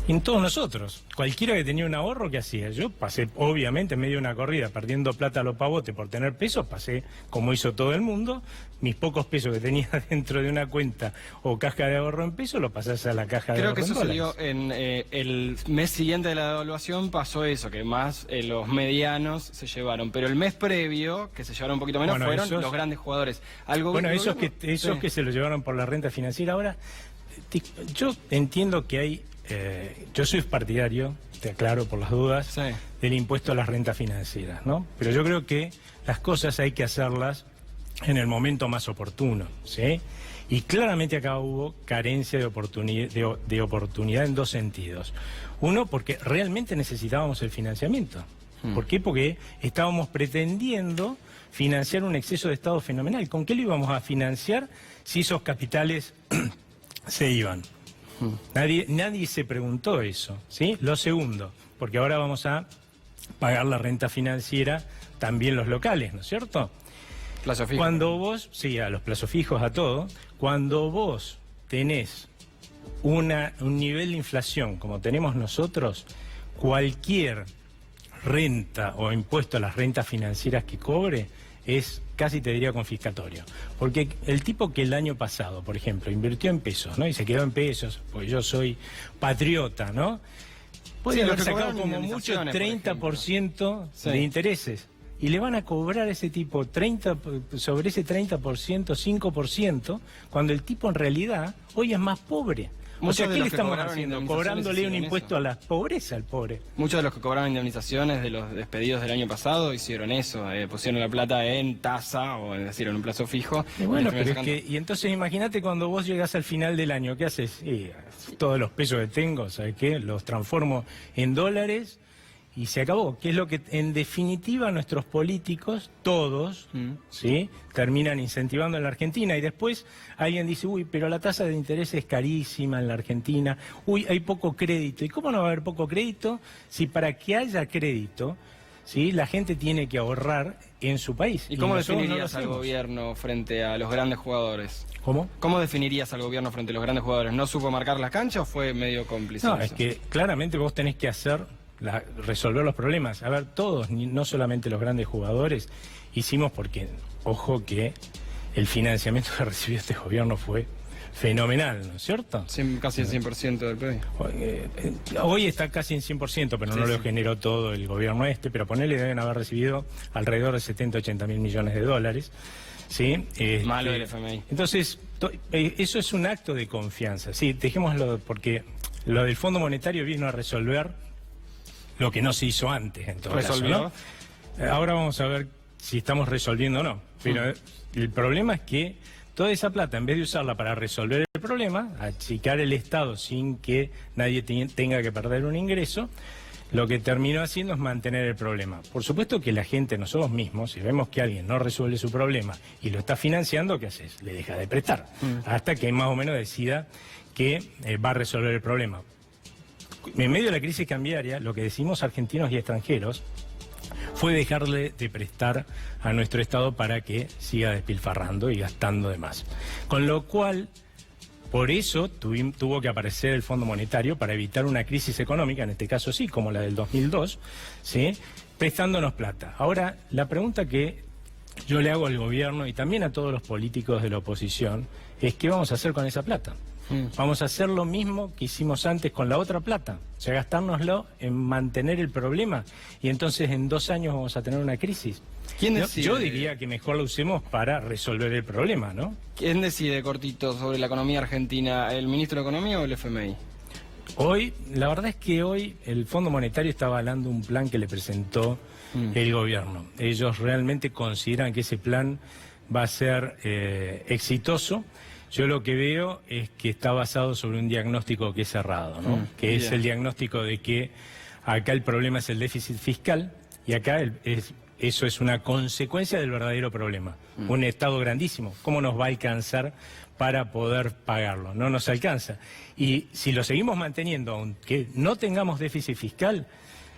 En todos nosotros. Cualquiera que tenía un ahorro, ¿qué hacía? Yo pasé, obviamente, en medio de una corrida, perdiendo plata a los pavotes por tener pesos, pasé, como hizo todo el mundo, mis pocos pesos que tenía dentro de una cuenta o caja de ahorro en pesos, lo pasás a la caja de ahorro en dólares. Creo que eso salió en el mes siguiente de la devaluación, pasó eso, que más los medianos se llevaron, pero el mes previo, que se llevaron un poquito menos, fueron los grandes jugadores. Esos que se lo llevaron por la renta financiera. Ahora, yo entiendo que hay... yo soy partidario, te aclaro por las dudas, sí, del impuesto a las rentas financieras, ¿no? Pero yo creo que las cosas hay que hacerlas en el momento más oportuno, ¿sí? Y claramente acá hubo carencia de oportunidad en dos sentidos. Uno, porque realmente necesitábamos el financiamiento. ¿Por qué? Porque estábamos pretendiendo financiar un exceso de Estado fenomenal. ¿Con qué lo íbamos a financiar si esos capitales se iban? Nadie se preguntó eso, ¿sí? Lo segundo, porque ahora vamos a pagar la renta financiera también los locales, ¿no es cierto? Plazo fijo. Cuando vos, sí, a los plazos fijos, a todo, cuando vos tenés un nivel de inflación como tenemos nosotros, cualquier renta o impuesto a las rentas financieras que cobre es casi, te diría, confiscatorio. Porque el tipo que el año pasado, por ejemplo, invirtió en pesos, ¿no? Y se quedó en pesos, porque yo soy patriota, ¿no? Puede haber sacado como mucho 30% de intereses. Y le van a cobrar a ese tipo sobre ese 30%, 5%, cuando el tipo en realidad hoy es más pobre. O sea, ¿qué le estamos haciendo? Cobrándole un impuesto a la pobreza al pobre. Muchos de los que cobraron indemnizaciones de los despedidos del año pasado hicieron eso, pusieron la plata en tasa o en un plazo fijo. Y bueno, pero es que, y entonces imagínate cuando vos llegás al final del año, ¿qué haces? Todos los pesos que tengo, ¿sabes qué? Los transformo en dólares y se acabó. Que es lo que en definitiva nuestros políticos, todos, ¿sí?, terminan incentivando en la Argentina. Y después alguien dice, uy, pero la tasa de interés es carísima en la Argentina, uy, hay poco crédito. ¿Y cómo no va a haber poco crédito si para que haya crédito, ¿sí?, la gente tiene que ahorrar en su país? ¿Y cómo definirías al gobierno frente a los grandes jugadores? ¿Cómo? ¿Cómo definirías al gobierno frente a los grandes jugadores? ¿No supo marcar las canchas o fue medio cómplice? No, es que claramente vos tenés que resolver los problemas. A ver, todos, no solamente los grandes jugadores, hicimos, porque, ojo, que el financiamiento que recibió este gobierno fue fenomenal, ¿no es cierto? Casi el 100% del PIB. Hoy está casi en 100%, pero no lo generó todo el gobierno pero ponele, deben haber recibido alrededor de 70, 80 mil millones de dólares. ¿Sí? Malo el FMI. Entonces, eso es un acto de confianza. Sí, dejémoslo, porque lo del Fondo Monetario vino a resolver lo que no se hizo antes, en todo caso, ¿no? Ahora vamos a ver si estamos resolviendo o no. Pero el problema es que toda esa plata, en vez de usarla para resolver el problema, achicar el Estado sin que nadie tenga que perder un ingreso, lo que terminó haciendo es mantener el problema. Por supuesto que la gente, nosotros mismos, si vemos que alguien no resuelve su problema y lo está financiando, ¿qué haces? Le deja de prestar, hasta que más o menos decida que va a resolver el problema. En medio de la crisis cambiaria, lo que decimos argentinos y extranjeros fue dejarle de prestar a nuestro Estado para que siga despilfarrando y gastando de más. Con lo cual, por eso tuvo que aparecer el Fondo Monetario para evitar una crisis económica, en este caso sí, como la del 2002, ¿sí?, prestándonos plata. Ahora, la pregunta que yo le hago al gobierno y también a todos los políticos de la oposición es ¿qué vamos a hacer con esa plata? Vamos a hacer lo mismo que hicimos antes con la otra plata, o sea, gastárnoslo en mantener el problema y entonces en 2 años vamos a tener una crisis. ¿Quién No, decide? yo diría que mejor lo usemos para resolver el problema, ¿no? ¿Quién decide, cortito, sobre la economía argentina? ¿El ministro de Economía o el FMI? Hoy, la verdad es que hoy el Fondo Monetario está avalando un plan que le presentó el gobierno. Ellos realmente consideran que ese plan va a ser exitoso. Yo lo que veo es que está basado sobre un diagnóstico que es cerrado, ¿no? Que es el diagnóstico de que acá el problema es el déficit fiscal y acá eso es una consecuencia del verdadero problema. Un Estado grandísimo, ¿cómo nos va a alcanzar para poder pagarlo? No nos alcanza. Y si lo seguimos manteniendo, aunque no tengamos déficit fiscal,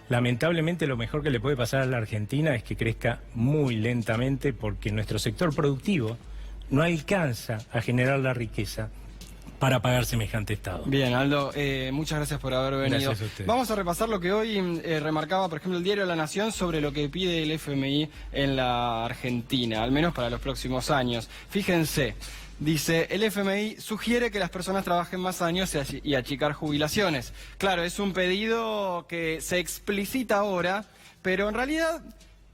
lamentablemente lo mejor que le puede pasar a la Argentina es que crezca muy lentamente porque nuestro sector productivo no alcanza a generar la riqueza para pagar semejante Estado. Bien, Aldo, muchas gracias por haber venido. Gracias a ustedes. Vamos a repasar lo que hoy remarcaba, por ejemplo, el diario La Nación sobre lo que pide el FMI en la Argentina, al menos para los próximos años. Fíjense, dice, el FMI sugiere que las personas trabajen más años y achicar jubilaciones. Claro, es un pedido que se explicita ahora, pero en realidad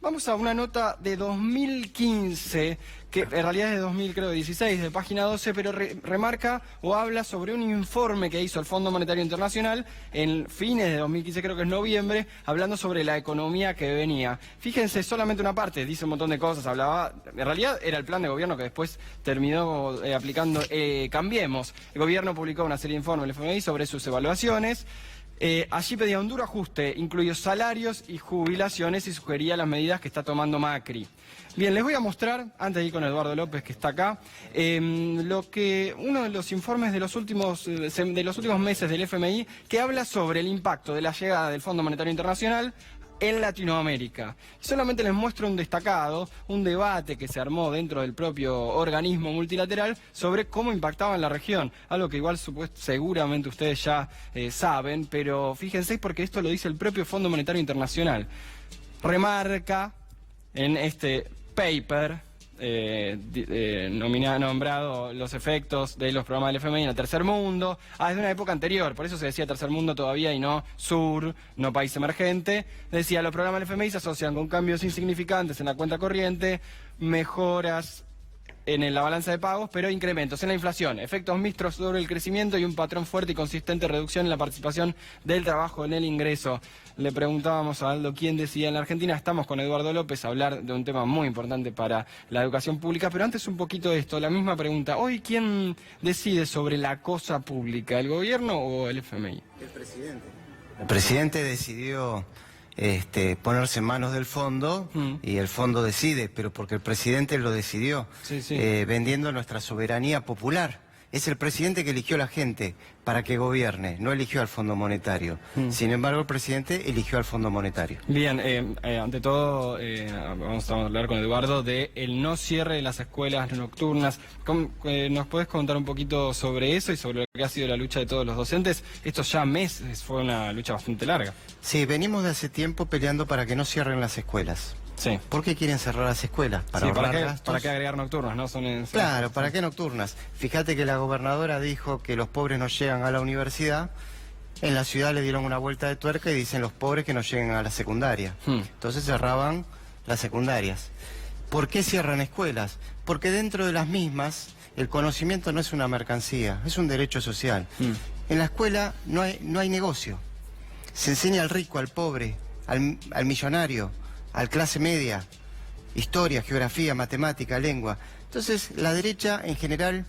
vamos a una nota de 2015, que en realidad es de 2016, de página 12, pero remarca o habla sobre un informe que hizo el Fondo Monetario Internacional en fines de 2015, creo que es noviembre, hablando sobre la economía que venía. Fíjense, solamente una parte, dice un montón de cosas, hablaba, en realidad era el plan de gobierno que después terminó aplicando Cambiemos. El gobierno publicó una serie de informes del FMI sobre sus evaluaciones. Allí pedía un duro ajuste, incluyó salarios y jubilaciones y sugería las medidas que está tomando Macri. Bien, les voy a mostrar, antes de ir con Eduardo López, que está acá, uno de los informes de los últimos meses del FMI, que habla sobre el impacto de la llegada del Fondo Monetario Internacional en Latinoamérica. Solamente les muestro un destacado, un debate que se armó dentro del propio organismo multilateral sobre cómo impactaba en la región, algo que igual seguramente ustedes ya saben, pero fíjense porque esto lo dice el propio Fondo Monetario Internacional. Remarca en este paper nombrado los efectos de los programas del FMI en el tercer mundo, es de una época anterior, por eso se decía tercer mundo todavía y no sur, no país emergente. Decía, los programas del FMI se asocian con cambios insignificantes en la cuenta corriente, mejoras en la balanza de pagos, pero incrementos en la inflación, efectos mixtos sobre el crecimiento y un patrón fuerte y consistente reducción en la participación del trabajo en el ingreso. Le preguntábamos a Aldo quién decidía en la Argentina. Estamos con Eduardo López a hablar de un tema muy importante para la educación pública, pero antes un poquito de esto, la misma pregunta. Hoy, ¿quién decide sobre la cosa pública, el gobierno o el FMI? El presidente. El presidente decidió ponerse en manos del fondo y el fondo decide, pero porque el presidente lo decidió, vendiendo nuestra soberanía popular. Es el presidente que eligió a la gente para que gobierne, no eligió al Fondo Monetario. Sin embargo, el presidente eligió al Fondo Monetario. Bien, ante todo, vamos a hablar con Eduardo de el no cierre de las escuelas nocturnas. ¿Nos podés contar un poquito sobre eso y sobre lo que ha sido la lucha de todos los docentes? Estos ya meses, fue una lucha bastante larga. Sí, venimos de hace tiempo peleando para que no cierren las escuelas. Sí. ¿Por qué quieren cerrar las escuelas? ¿Para ahorrar gastos? ¿Para qué agregar nocturnas? ¿No? Claro, ¿para qué nocturnas? Fíjate que la gobernadora dijo que los pobres no llegan a la universidad. En la ciudad le dieron una vuelta de tuerca y dicen los pobres que no lleguen a la secundaria. Entonces cerraban las secundarias. ¿Por qué cierran escuelas? Porque dentro de las mismas el conocimiento no es una mercancía, es un derecho social. En la escuela no hay negocio. Se enseña al rico, al pobre, al millonario, al clase media, historia, geografía, matemática, lengua. Entonces, la derecha en general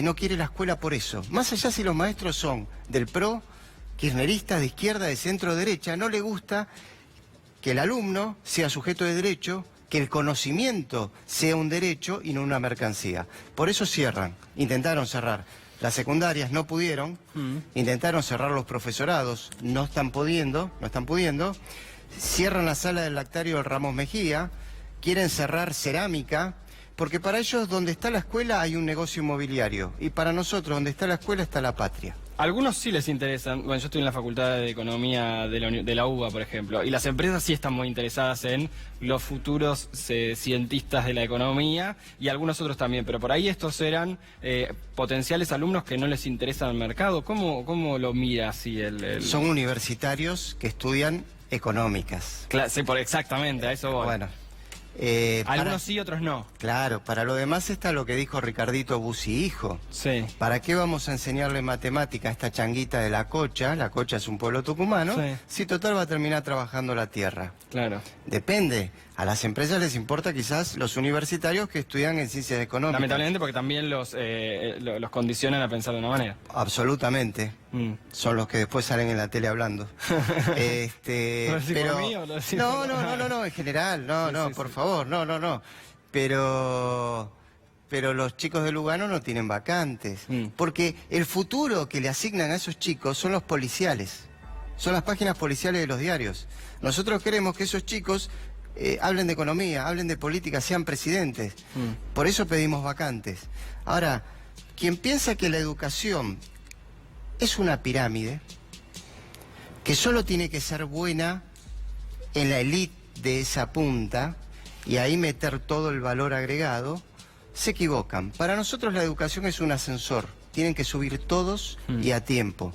no quiere la escuela por eso. Más allá si los maestros son del PRO, kirchneristas, de izquierda, de centro derecha, no le gusta que el alumno sea sujeto de derecho, que el conocimiento sea un derecho y no una mercancía. Por eso cierran, intentaron cerrar. Las secundarias no pudieron, intentaron cerrar los profesorados, no están pudiendo. Cierran la sala del lactario del Ramos Mejía, quieren cerrar cerámica, porque para ellos donde está la escuela hay un negocio inmobiliario, y para nosotros donde está la escuela está la patria. Algunos sí les interesan, bueno, yo estoy en la Facultad de Economía de la UBA, por ejemplo, y las empresas sí están muy interesadas en los futuros cientistas de la economía, y algunos otros también, pero por ahí estos eran potenciales alumnos que no les interesa el mercado. ¿Cómo lo mira así el...? Son universitarios que estudian económicas. Sí, exactamente, a eso voy. Bueno, Algunos sí, otros no. Claro, para lo demás está lo que dijo Ricardito Bussi hijo. Sí. ¿Para qué vamos a enseñarle matemática a esta changuita de La Cocha? La Cocha es un pueblo tucumano. Sí. Si total va a terminar trabajando la tierra. Claro. Depende. A las empresas les importa quizás los universitarios que estudian en ciencias económicas. Lamentablemente porque también los condicionan a pensar de una manera. Absolutamente. Son los que después salen en la tele hablando. ¿Lo decís pero por mí o lo decís no, por- no, en general, no, Sí, no, sí, por sí. favor, no. Pero los chicos de Lugano no tienen vacantes. Porque el futuro que le asignan a esos chicos son los policiales. Son las páginas policiales de los diarios. Nosotros queremos que esos chicos hablen de economía, hablen de política, sean presidentes. Por eso pedimos vacantes. Ahora, quien piensa que la educación es una pirámide, que solo tiene que ser buena en la élite de esa punta y ahí meter todo el valor agregado, se equivocan. Para nosotros la educación es un ascensor, tienen que subir todos y a tiempo.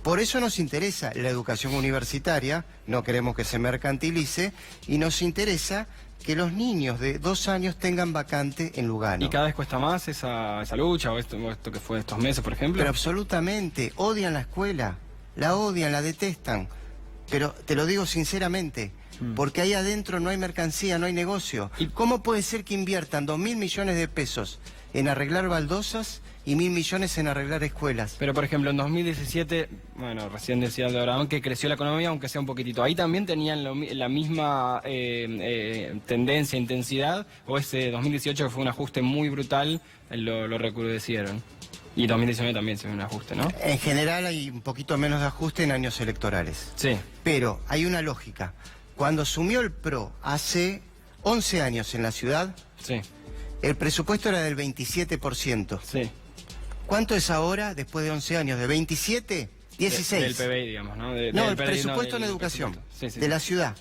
Por eso nos interesa la educación universitaria, no queremos que se mercantilice, y nos interesa que los niños de 2 años tengan vacante en Lugano. ¿Y cada vez cuesta más esa lucha o esto que fue estos meses, por ejemplo? Pero absolutamente, odian la escuela, la odian, la detestan. Pero te lo digo sinceramente, porque ahí adentro no hay mercancía, no hay negocio. ¿Y cómo puede ser que inviertan 2.000 millones de pesos en arreglar baldosas y 1.000 millones en arreglar escuelas? Pero, por ejemplo, en 2017, bueno, recién decía Aldo Abraham que creció la economía, aunque sea un poquitito. ¿Ahí también tenían la misma tendencia, intensidad? ¿O ese 2018 que fue un ajuste muy brutal, lo recrudecieron? Y 2019 también se ve un ajuste, ¿no? En general hay un poquito menos de ajuste en años electorales. Sí. Pero hay una lógica. Cuando asumió el PRO hace 11 años en la ciudad, Sí. el presupuesto era del 27%. Sí. ¿Cuánto es ahora, después de 11 años? ¿De 27? 16. Del PBI, digamos, ¿no? No, del el PBI, presupuesto en del educación presupuesto. Sí, sí. de la ciudad.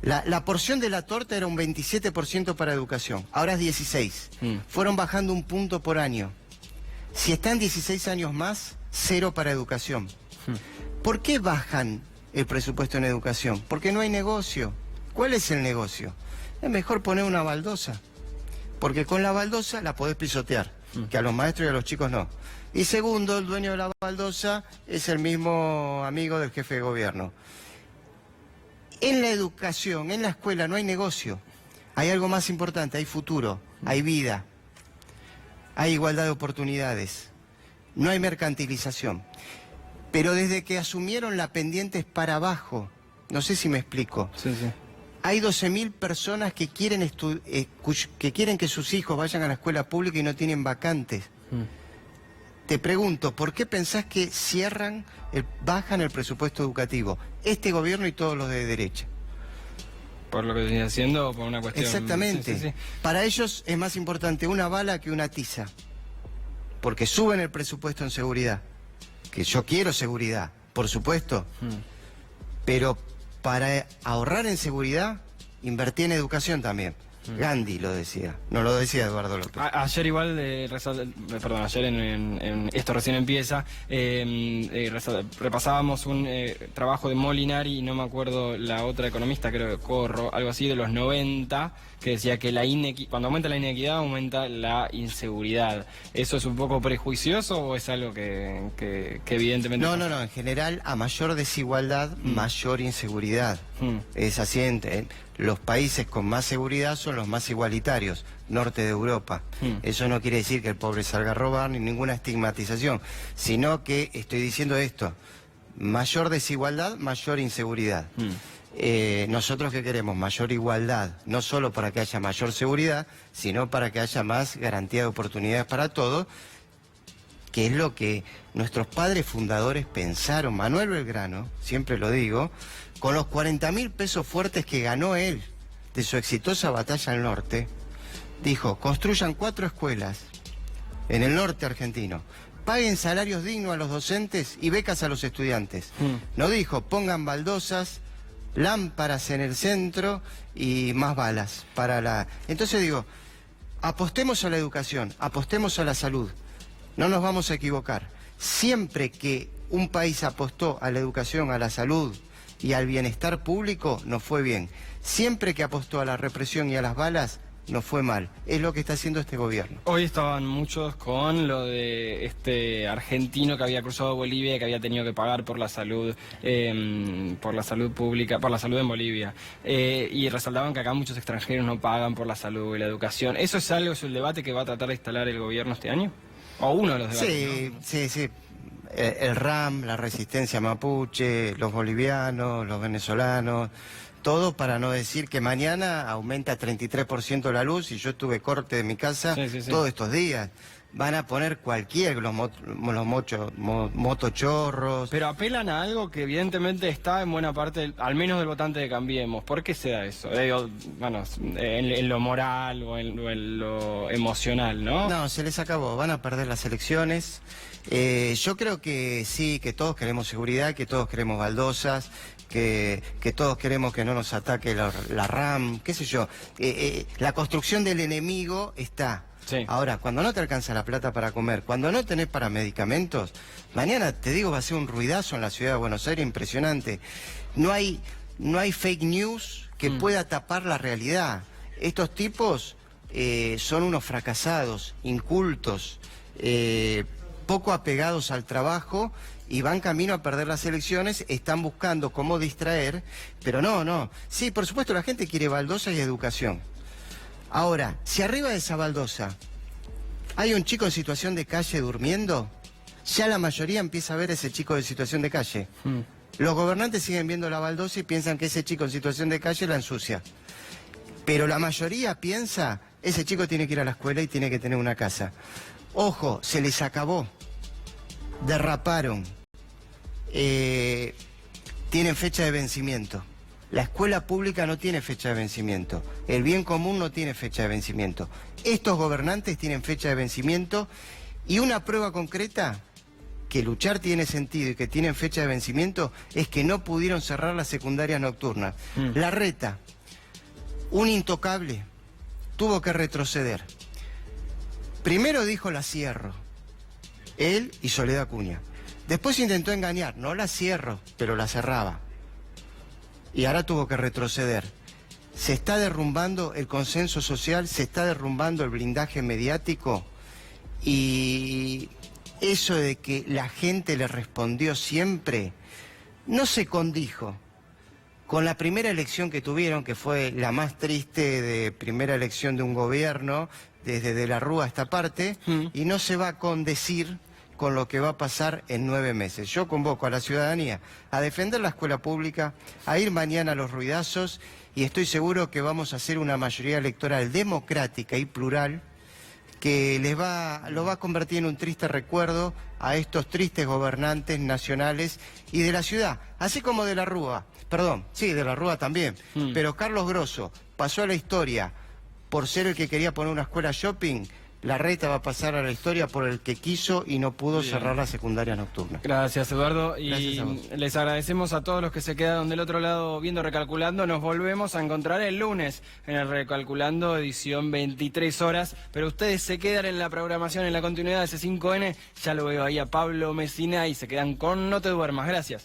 La porción de la torta era un 27% para educación, ahora es 16. Fueron bajando un punto por año. Si están 16 años más, 0 para educación. ¿Por qué bajan el presupuesto en educación? Porque no hay negocio. ¿Cuál es el negocio? Es mejor poner una baldosa, porque con la baldosa la podés pisotear, que a los maestros y a los chicos no. Y segundo, el dueño de la baldosa es el mismo amigo del jefe de gobierno. En la educación, en la escuela, no hay negocio. Hay algo más importante, hay futuro, hay vida, hay igualdad de oportunidades, no hay mercantilización. Pero desde que asumieron la pendiente es para abajo, no sé si me explico. Sí, sí. Hay 12.000 personas que quieren que sus hijos vayan a la escuela pública y no tienen vacantes. Te pregunto, ¿por qué pensás que bajan el presupuesto educativo? Este gobierno y todos los de derecha. ¿Por lo que venía haciendo o por una cuestión? Exactamente. Sí, sí, sí. Para ellos es más importante una bala que una tiza. Porque suben el presupuesto en seguridad. Que yo quiero seguridad, por supuesto. Pero para ahorrar en seguridad, invertí en educación también. Gandhi lo decía, no lo decía Eduardo López. Ayer igual, ayer en Esto Recién Empieza, repasábamos un trabajo de Molinari y no me acuerdo la otra economista, creo que Corro, algo así de los 90, que decía que cuando aumenta la inequidad aumenta la inseguridad. ¿Eso es un poco prejuicioso o es algo que evidentemente... No, en general a mayor desigualdad, mayor inseguridad. Es así, los países con más seguridad son los más igualitarios, norte de Europa. Eso no quiere decir que el pobre salga a robar ni ninguna estigmatización, sino que estoy diciendo esto, mayor desigualdad, mayor inseguridad. Nosotros ¿qué queremos? Mayor igualdad, no solo para que haya mayor seguridad, sino para que haya más garantía de oportunidades para todos, que es lo que nuestros padres fundadores pensaron. Manuel Belgrano, siempre lo digo, con los 40.000 pesos fuertes que ganó él de su exitosa batalla al norte, dijo, construyan 4 escuelas en el norte argentino, paguen salarios dignos a los docentes y becas a los estudiantes. No dijo, pongan baldosas, lámparas en el centro y más balas para la... Entonces digo, apostemos a la educación, apostemos a la salud, no nos vamos a equivocar. Siempre que un país apostó a la educación, a la salud y al bienestar público nos fue bien. Siempre que apostó a la represión y a las balas, nos fue mal. Es lo que está haciendo este gobierno. Hoy estaban muchos con lo de este argentino que había cruzado Bolivia y que había tenido que pagar por la salud pública, por la salud en Bolivia. Y resaltaban que acá muchos extranjeros no pagan por la salud y la educación. ¿Eso es algo, es el debate que va a tratar de instalar el gobierno este año? ¿O uno de los debates? Sí, ¿no? sí. El RAM, la resistencia mapuche, los bolivianos, los venezolanos, todo para no decir que mañana aumenta 33% la luz y yo tuve corte de mi casa todos estos días. Van a poner los motochorros. Pero apelan a algo que evidentemente está en buena parte, al menos del votante de Cambiemos. ¿Por qué se da eso? Bueno, en lo moral o en lo emocional, ¿no? No, se les acabó. Van a perder las elecciones. Yo creo que sí, que todos queremos seguridad, que todos queremos baldosas, que todos queremos que no nos ataque la RAM, qué sé yo. La construcción del enemigo está. Sí. Ahora, cuando no te alcanza la plata para comer, cuando no tenés para medicamentos, mañana, te digo, va a ser un ruidazo en la ciudad de Buenos Aires impresionante. No hay fake news que pueda tapar la realidad. Estos tipos son unos fracasados, incultos, poco apegados al trabajo y van camino a perder las elecciones, están buscando cómo distraer, pero no. Sí, por supuesto, la gente quiere baldosa y educación. Ahora, si arriba de esa baldosa hay un chico en situación de calle durmiendo, ya la mayoría empieza a ver a ese chico en situación de calle. Los gobernantes siguen viendo la baldosa y piensan que ese chico en situación de calle la ensucia. Pero la mayoría piensa, ese chico tiene que ir a la escuela y tiene que tener una casa. Ojo, se les acabó. Derraparon. Tienen fecha de vencimiento. La escuela pública no tiene fecha de vencimiento. El bien común no tiene fecha de vencimiento. Estos gobernantes tienen fecha de vencimiento y una prueba concreta que luchar tiene sentido y que tienen fecha de vencimiento es que no pudieron cerrar las secundarias nocturnas. Larreta, un intocable, tuvo que retroceder. Primero dijo la cierro, él y Soledad Acuña. Después intentó engañar, no la cierro, pero la cerraba. Y ahora tuvo que retroceder. Se está derrumbando el consenso social, se está derrumbando el blindaje mediático y eso de que la gente le respondió siempre no se condijo con la primera elección que tuvieron, que fue la más triste de primera elección de un gobierno, desde De la Rúa a esta parte, y no se va a condecir con lo que va a pasar en 9 meses. Yo convoco a la ciudadanía a defender la escuela pública, a ir mañana a los ruidazos y estoy seguro que vamos a hacer una mayoría electoral democrática y plural que lo va a convertir en un triste recuerdo a estos tristes gobernantes nacionales y de la ciudad, así como De la Rúa, De la Rúa también, pero Carlos Grosso pasó a la historia por ser el que quería poner una escuela shopping. Larreta va a pasar a la historia por el que quiso y no pudo cerrar la secundaria nocturna. Gracias, Eduardo. Gracias a vos. Les agradecemos a todos los que se quedaron del otro lado viendo Recalculando. Nos volvemos a encontrar el lunes en el Recalculando, edición 23 horas. Pero ustedes se quedan en la programación, en la continuidad de C5N. Ya lo veo ahí a Pablo Mesina y se quedan con No Te Duermas. Gracias.